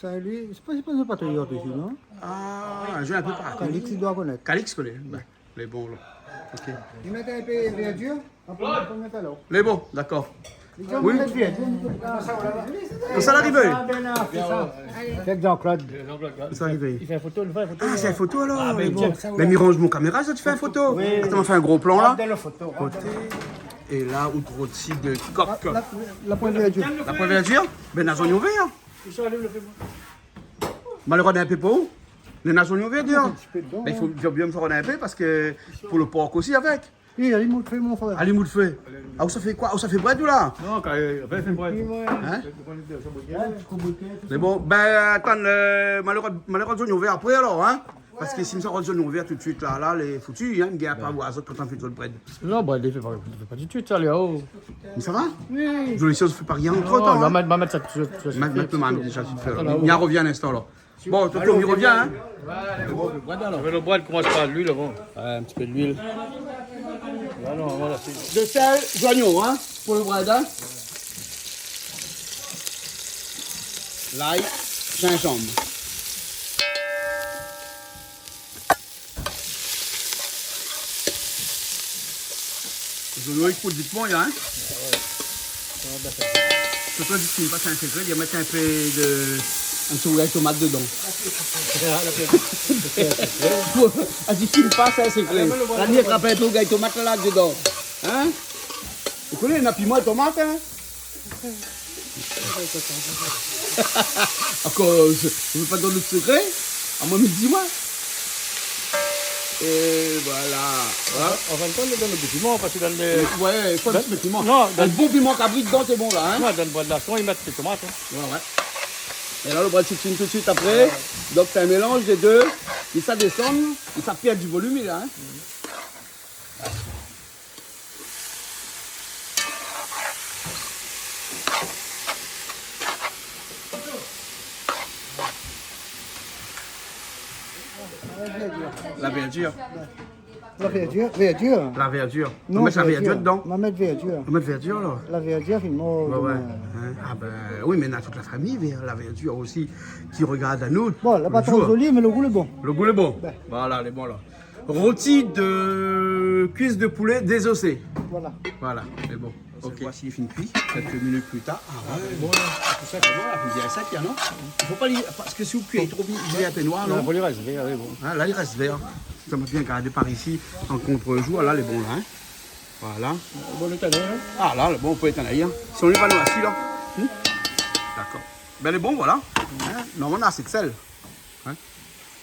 Ça, lui, c'est pas un patriote ici, non? Ah, un jeu un peu partout. Calix, il doit connaître. Calix connaît. Ben, les bons là. Ok. Il met un peu de verdure, après, on peut mettre alors. Les bons, d'accord. Oui. Oui. Ça l'arrive. C'est Jean-Claude. Ça arrive. Il fait une photo, il fait une photo. Ah, c'est une photo alors. Mais bon. Mais il range mon caméra, ça tu fais une photo. Attends, on fait un gros plan là. La photo. Et là, outre aussi de coq. La pointe de verdure. La première verdure, ben la zone ouverte. Malheureux d'un peu pour où? Les nations verdure. Mais il faut bien me faire un peu parce que pour le porc aussi avec. Oui, allez, moi, fais mon frère. Allez, moule fait. Ah, où ça fait quoi? Où ça fait bread ou là? Non, quand il fait un bread. Hein? Mais bon, ben attends, malheureux zone ouverte après alors, hein? Parce que si me sort zone ouverte tout de suite là, les foutus, hein, il n'y a pas à quand on fait le bread. Non, bread, il fait pas du tout, ça, là-haut. Mais ça va? Oui. Je les choses, je fais pas rien entre Non, temps. il va mettre ça tout de suite. Maintenant, déjà, tu fais. Il y a revient un instant là. Bon, tout le monde, il revient, hein? Le bread commence par l'huile avant. Un petit peu d'huile. Voilà, c'est... De sel, joignons, hein, pour le bread, hein. L'ail, gingembre. Je dois écouter vite bon, hein. C'est toi, dis qu'il passe un secret, il va mettre un peu de... un petit de tomate dedans. Ah, dis qu'il passe un secret. La nuit, il rappelle un peu de tomate là dedans. Hein? Vous connaissez un piment de tomate, hein? Encore, je ne veux pas donner de secret. À moi, dis-moi. Et voilà. En fin de compte, il donne le piment, parce que dans le... Ouais, il faut un petit peu de piment. Non, Un bon piment cabri dedans, c'est bon là. Hein? Non, dans le bread d'asson, ils mettent des tomates. Hein. Ouais. Et là, le bras de chicken tout de suite après. Donc, c'est un mélange des deux. Et ça descend, et ça perd du volume là. Hein? La verdure. La verdure. Verdure. La verdure. On met la verdure dedans. On va mettre verdure. On met verdure là. La verdure, il mord. Ouais. Hein? Ah ben oui, mais on a toute la famille vers la verdure aussi qui regarde à nous. Bon, là, pas trop joli, mais le goût est bon. Le goût est bon. Voilà, il est bon là. Rôti de cuisse de poulet désossé. Voilà, c'est bon. Ok. Voici, il finit cuit. Quelques minutes plus tard. Ah ouais, bon, tout ça, c'est bon, là. Il dirait ça qu'il y a, non? Il faut pas parce que si vous cuisez trop vite, il est un peu noir, non? Il faut les rester, oui, bon. Ah, là, il reste vert. Ça m'a bien gardé par ici, en contre-jour. Là, les bons là. Hein. Voilà. Bon, le talent, hein? Ah, là, le bon, on peut éteindre là. Si on n'est pas assis, là. D'accord. Ben, les bons, voilà. Hein? Normalement, on a assez de sel. Hein?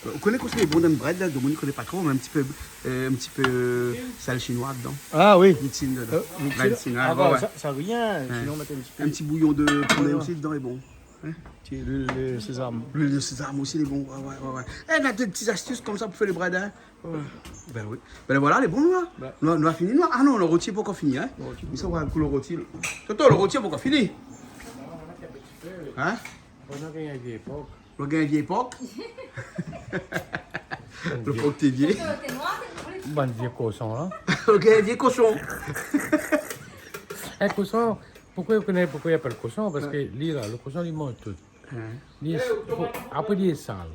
On connaît quoi les bons d'un bread, là. Dominique ne connaît pas trop. On met un petit peu sel chinois dedans. Ah oui. Mythine dedans. Ah bah, ça rien. Sinon, on met un petit bouillon de poulet aussi dedans est bon. Hein? L'huile de sésame. L'huile de sésame aussi, les bons. Ouais. Et on a des petites astuces comme ça pour faire les bread. Hein? Ouais. Ben oui. Ben voilà, les bons, là. Nous avons fini, nous. Ah non, le rôti n'est pas encore fini. Hein? Mais ça, on va le rôti. Toto, le rôti n'est pas encore fini. Hein? On a gagné à vieille époque. Le gain vieille époque. Le porc t'es vieille. Bon vieux cochon, là. Le gain vieille cochon. Un cochon, pourquoi il appelle cochon? Parce que lui, là, le cochon, il mange tout. Après, il est sale.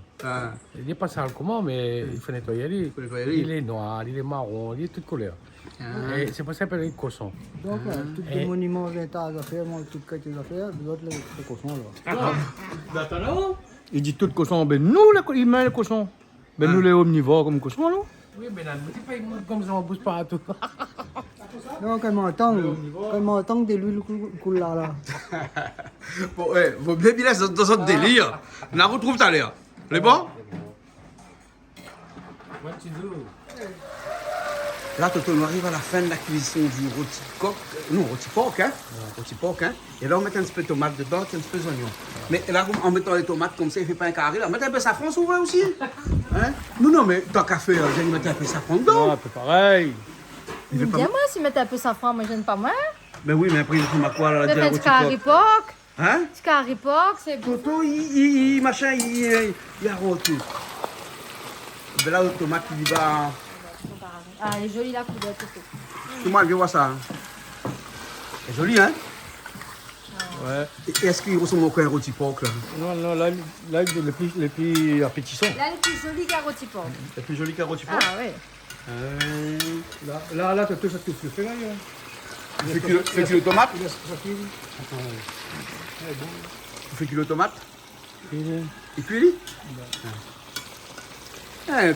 Il n'est pas sale comment, mais il faut nettoyer lui. Il est noir, il est marron, il est de toutes couleurs. Et c'est pour ça qu'il appelle cochon. Donc, tous les monuments végétaux à faire, toutes les affaires, l'autre, le cochon, là. Il dit tout cochon, ben nous, il met le cochon. Ben nous, les omnivores comme cochon, là. Oui, mais là, c'est pas comme ça, on pousse partout. Donc, quand on m'entend que de l'huile coule là. Bon, ouais, vous bien dans un délire. On la retrouve tout à l'heure. Les bons? Là, Toto, on arrive à la fin de la cuisson du rôti coq. Non, rôti porc, hein. Rôti porc, hein. Et là, on met un petit peu de tomate dedans, un petit peu d'oignon. Mais là, en mettant les tomates comme ça, il ne fait pas un carré. Là, on met un peu de safran, si vous voulez aussi. Hein? Non, mais tant qu'à faire, j'ai mis un peu de safran dedans. Non, un peu pareil. Il fait pas... Bien moi, si mettre un peu safran, moi, je n'aime pas moi. Ben oui, mais après, il fait ma quoi, là, Peut-être la du rôti curry porc. pork. Hein? Du curry pork, c'est bon. Toto, machin, il a rôti. Ben là, le tomate, il va... Ah, elle est jolie la couleur, Toto. Tout le monde, viens voir ça. C'est joli, hein? Ouais. Et est-ce qu'il ressemble encore à un rôti porc, là? Non, là, le plus appétissant. Là, elle est plus jolie qu'un rôti pork. C'est plus joli qu'un rôti porc? Ah, oui. Là, t'as tout ça que tu fais là. Fais kilo tomate? Fais kilo tomate? Et cuit?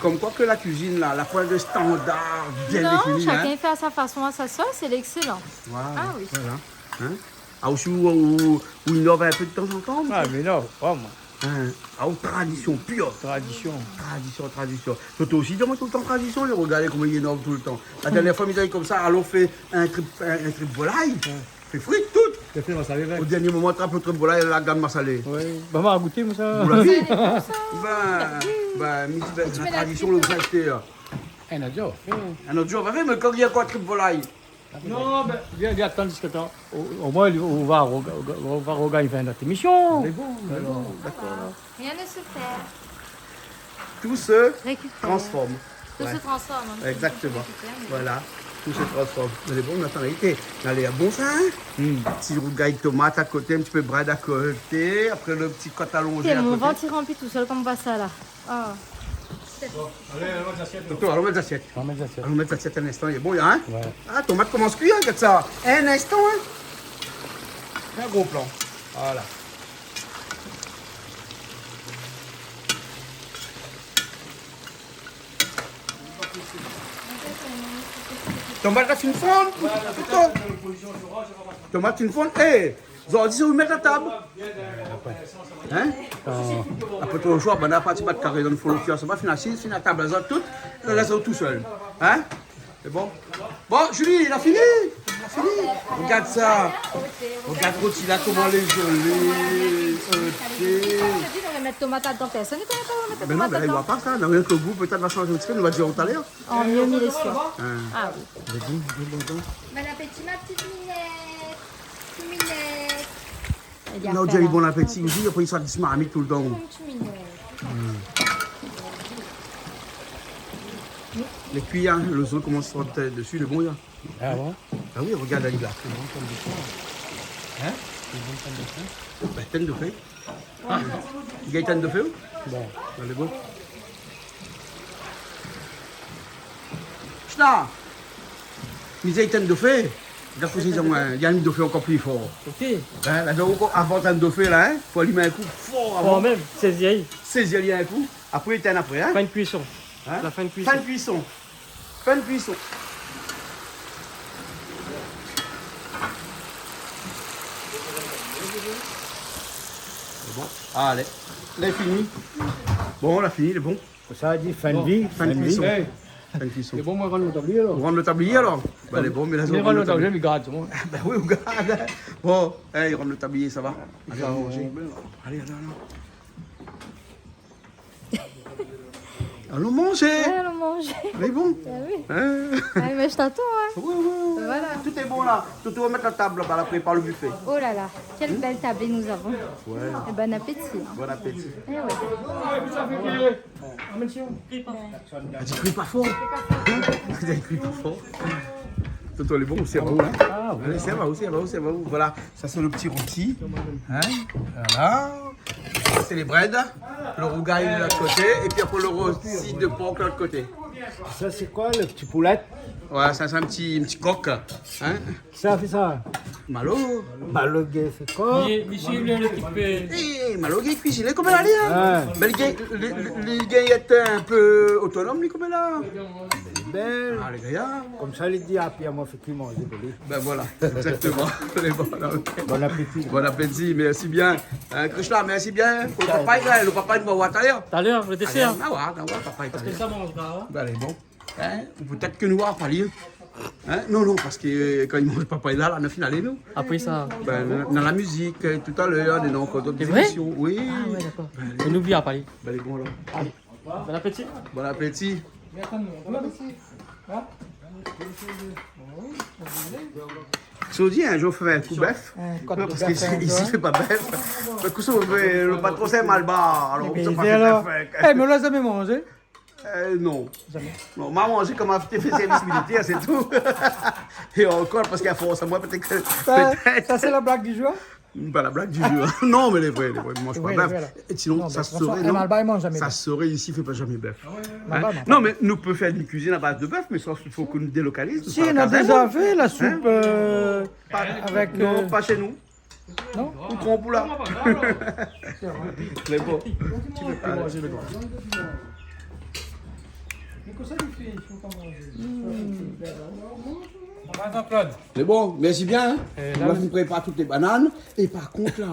Comme quoi que la cuisine, là, la poêle de standard bien Non, définie. chacun Hein? fait à sa façon, à sa sauce, c'est l'excellent. Voilà, Ah oui. Voilà. Hein? Ah, aussi, où il innove un peu de temps en temps. Ah, mais non, pas moi. Hein? Ah, aux tradition pure. Tradition. Tradition. Toto aussi, demande tout le temps tradition, les regardez comment il innove tout le temps. La dernière fois, il était comme ça, alors fait un trip volaille. Fait frites toutes. Tu as fait ma salée Au dernier moment, trappe le trip volaille et la gamme massalée. Oui. Maman a goûté, moi, ça. Vous l'avez vu? Tu mets la la tradition, frite, le vous achetez. Un autre jour. Un autre jour, mais quand il y a quoi, trip volaille? Non, mais viens attendre jusqu'à temps. Au moins, on va regarder notre émission. C'est bon, d'accord. Rien ne se perd. Tout se Récupère. transforme. Tout Ouais. se transforme. hein. Exactement. Tout se récupère, mais- Voilà, tout se transforme. Mais bon, on attend l'été. Allez, à bon ça, hein? Petit rougail de tomate à côté, un petit peu de bread à côté. Après, le petit côte allongé Tiens, à mon côté. ventre il remplit tout seul comme ça là. Ah. Docteur, allons mettre l'assiette. On va mettre ça. Allons mettre l'assiette un instant, il est bon, hein? Ouais. Ah, tomate commence cuire, regarde ça. Un instant, hein? Un gros plan. Voilà. Tomate là, une fond. Tomate une fond. Hé, vous avez dit ça, vous mettez la table. Hein? Après, tout le choix, on a pas de carré dans le fond, ça va finir assis, finir la table, là, toute, là, là, tout seul. Hein? C'est bon? Bon, Julie, il a fini. Il a fini. Regarde ça. Regarde rôti là, comment les gelées. Je te dis, on va mettre tomate dedans. Personne ne connaît pas, on va mettre Mais non, tomate mais il ne dedans. voit pas ça. Dans rien que le goût, peut-être va changer un petit peu, on va dire tout à l'heure. En mieux mis les soins. Ah oui. Bon appétit, ma petite minette. Petite minette. Il y a Là, on fait, dit là. bon appétit aussi, après il soit dismarmé tout le temps. Petite minette. Les cuillères, le sol commence à sortir dessus, le bon, là. Ah bon? Ah oui, regarde, il a. Hein? Ben, tête de feu. Il y a une tête de feu? Bon. Allez, bon. Chna! Il y a une tête de feu. Regarde, il y a une de feu encore plus fort. Ok. Hein, là, donc, avant tête de feu, là, il faut allumer un coup fort avant. même, c'est vieille. Saisir il y a un coup. Après, il éteint après, hein? Fin de cuisson. Hein? La fin de cuisson. Fin de cuisson. Fin de cuisson. C'est bon. Allez. Là, il est fini. Bon, on a fini, il est bon. Ça a dit fin de vie. Fin de cuisson. Hey, Fin de cuisson. c'est bon, moi, rendre le tablier, là. On rentre le tablier alors? Ben, elle est bon, mais là, Mais on rendre rentre le tablier, mais garde, c'est bon. Ben oui, regarde. Bon, hey, il rentre le tablier, ça va? Allez, allons manger. Allez, allons. Allons manger. Ouais, on mange. Elle est bon. Ah oui. Hein? Ah, mais je t'attends, hein. Ouais, ouais. Voilà. Tout est bon là. Tout va mettre la table là-bas, là, prépare le buffet. Oh là là, quelle belle tablée nous avons. Ouais. Et bon appétit. Bon appétit. Eh ouais. Elle dit crie pas fort. Elle dit crie pas fort. Toto, elle est bon aussi, elle va où, hein? Ah, Allez, ça va aussi, elle va où, ça va où. Voilà, ça c'est le petit rôti. Hein? Voilà. Ça c'est les breads. Le rougail de l'autre côté. Et puis après le rôti de porc de l'autre côté. Ça, c'est quoi, le petit poulet? Voilà, ça c'est un petit coq. Hein? Ça fait ça. Malo. Malogué, c'est quoi? Eh, Malo, il est cuisiné comme elle a dit. Hein? Ouais. Mais le gars est un peu autonome, lui, comme elle a. belle. Ah, les gars. Comme ça, il dit, ah, puis moi, fait qu'il mange. Ben voilà, exactement. Les bons, là, ok. Bon appétit. Bon appétit, merci bien. Krishna, merci bien. Le papa, le papa, il va voir tout à l'heure. Tout à l'heure, le dessert. Ah ouais, papa, il Ça mangera. Hein? Ben, elle est bon. Hein? Ou peut-être que nous, on va pas lire. Hein? Non, non, parce que quand il mange papa, il a la finale, nous. Après ça. Ben, dans la musique, tout à l'heure, on est dans encore d'autres C'est vrai? émissions. Oui. Ah ouais, d'accord. On n'oublie pas. Ben, elle est bon, là. Bon appétit. Bon appétit. Saudi, un jour, fait un coup bœuf. Parce qu'ici, il ne fait pas bœuf. Parce que ça, le patron, c'est mal bas. Alors, on ne peut pas faire bœuf. Eh, mais on l'a jamais mangé. Non. Non, m'a mangé comme un fait service militaire, c'est tout. Et encore, parce qu'il y a force à moi, peut-être que. Ça, c'est la blague du jour. Pas la blague du jour. Non, mais les vrais, ils mangent pas Oui, bœuf. les vrais, là. Et sinon, Non, ça mais se de toute façon, saurait. un Malbas, il mange jamais Ça bœuf. se saurait ici, il ne fait pas jamais bœuf. Malbas, Hein? Non, mais nous pouvons faire une cuisine à base de bœuf, mais il faut qu'on nous délocalise. Si, on a déjà fait la soupe avec. Non, pas chez nous. Non? Ou trompe là. Mais bon. Tu peux plus manger le grand. Mais bon, merci bien. Hein? là, Moi, je vous prépare toutes les bananes. Et par contre, là,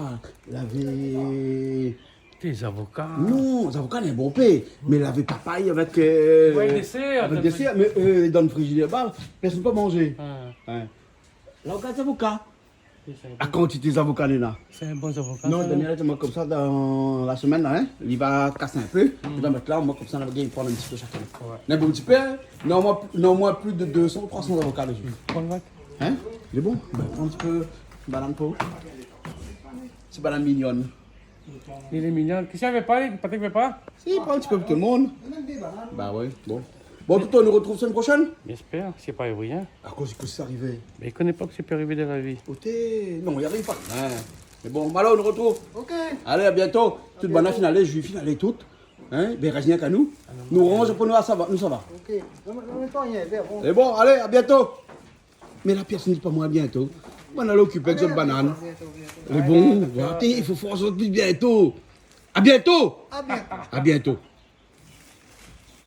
l'avez. Des avocats. Non, les avocats, n'est bon paix. Mais l'avait papaye avec. Ouais, dessert. Avec dessert. Mais dans le frigidaire, bah, personne ne peut manger. Ah, Hein. Là, regarde les avocats. c'est À quantité des avocats, là. un bon avocat. Non, ça, Daniel, tu moi comme ça dans la semaine, là, hein. Il va casser un peu. Il va mettre là, moi comme ça, on va prendre un petit peu chacun. Un bon petit peu, non, moins plus de 200, 300 avocats dessus. Prends le vac. Hein? Il est bon? Ben, prends un petit peu banane pour. C'est banane mignonne. Il est mignon. Qui savait pas, Patrick veut pas? Si, prends un petit peu pour tout le monde. Bah oui, bon. Bon, tout on nous retrouve semaine prochaine? J'espère, c'est pas rien. À cause que c'est arrivé. Mais il connaît pas que c'est peut arriver dans la vie. Côté. Non, il n'y arrive pas. Hein. Mais bon, alors on nous retrouve. Ok. Allez, à bientôt. Toute banane finale, je vais finaler toutes. Hein? Ben, reste rien qu'à nous. Nous range pour nous, ça va. Nous, ça va. Ok. Et bon, allez, à bientôt. Mais la personne ne dit pas moi à bientôt. On a l'occupé avec cette banane. Les bons, il faut faire en sorte de bientôt. À bientôt. À bientôt.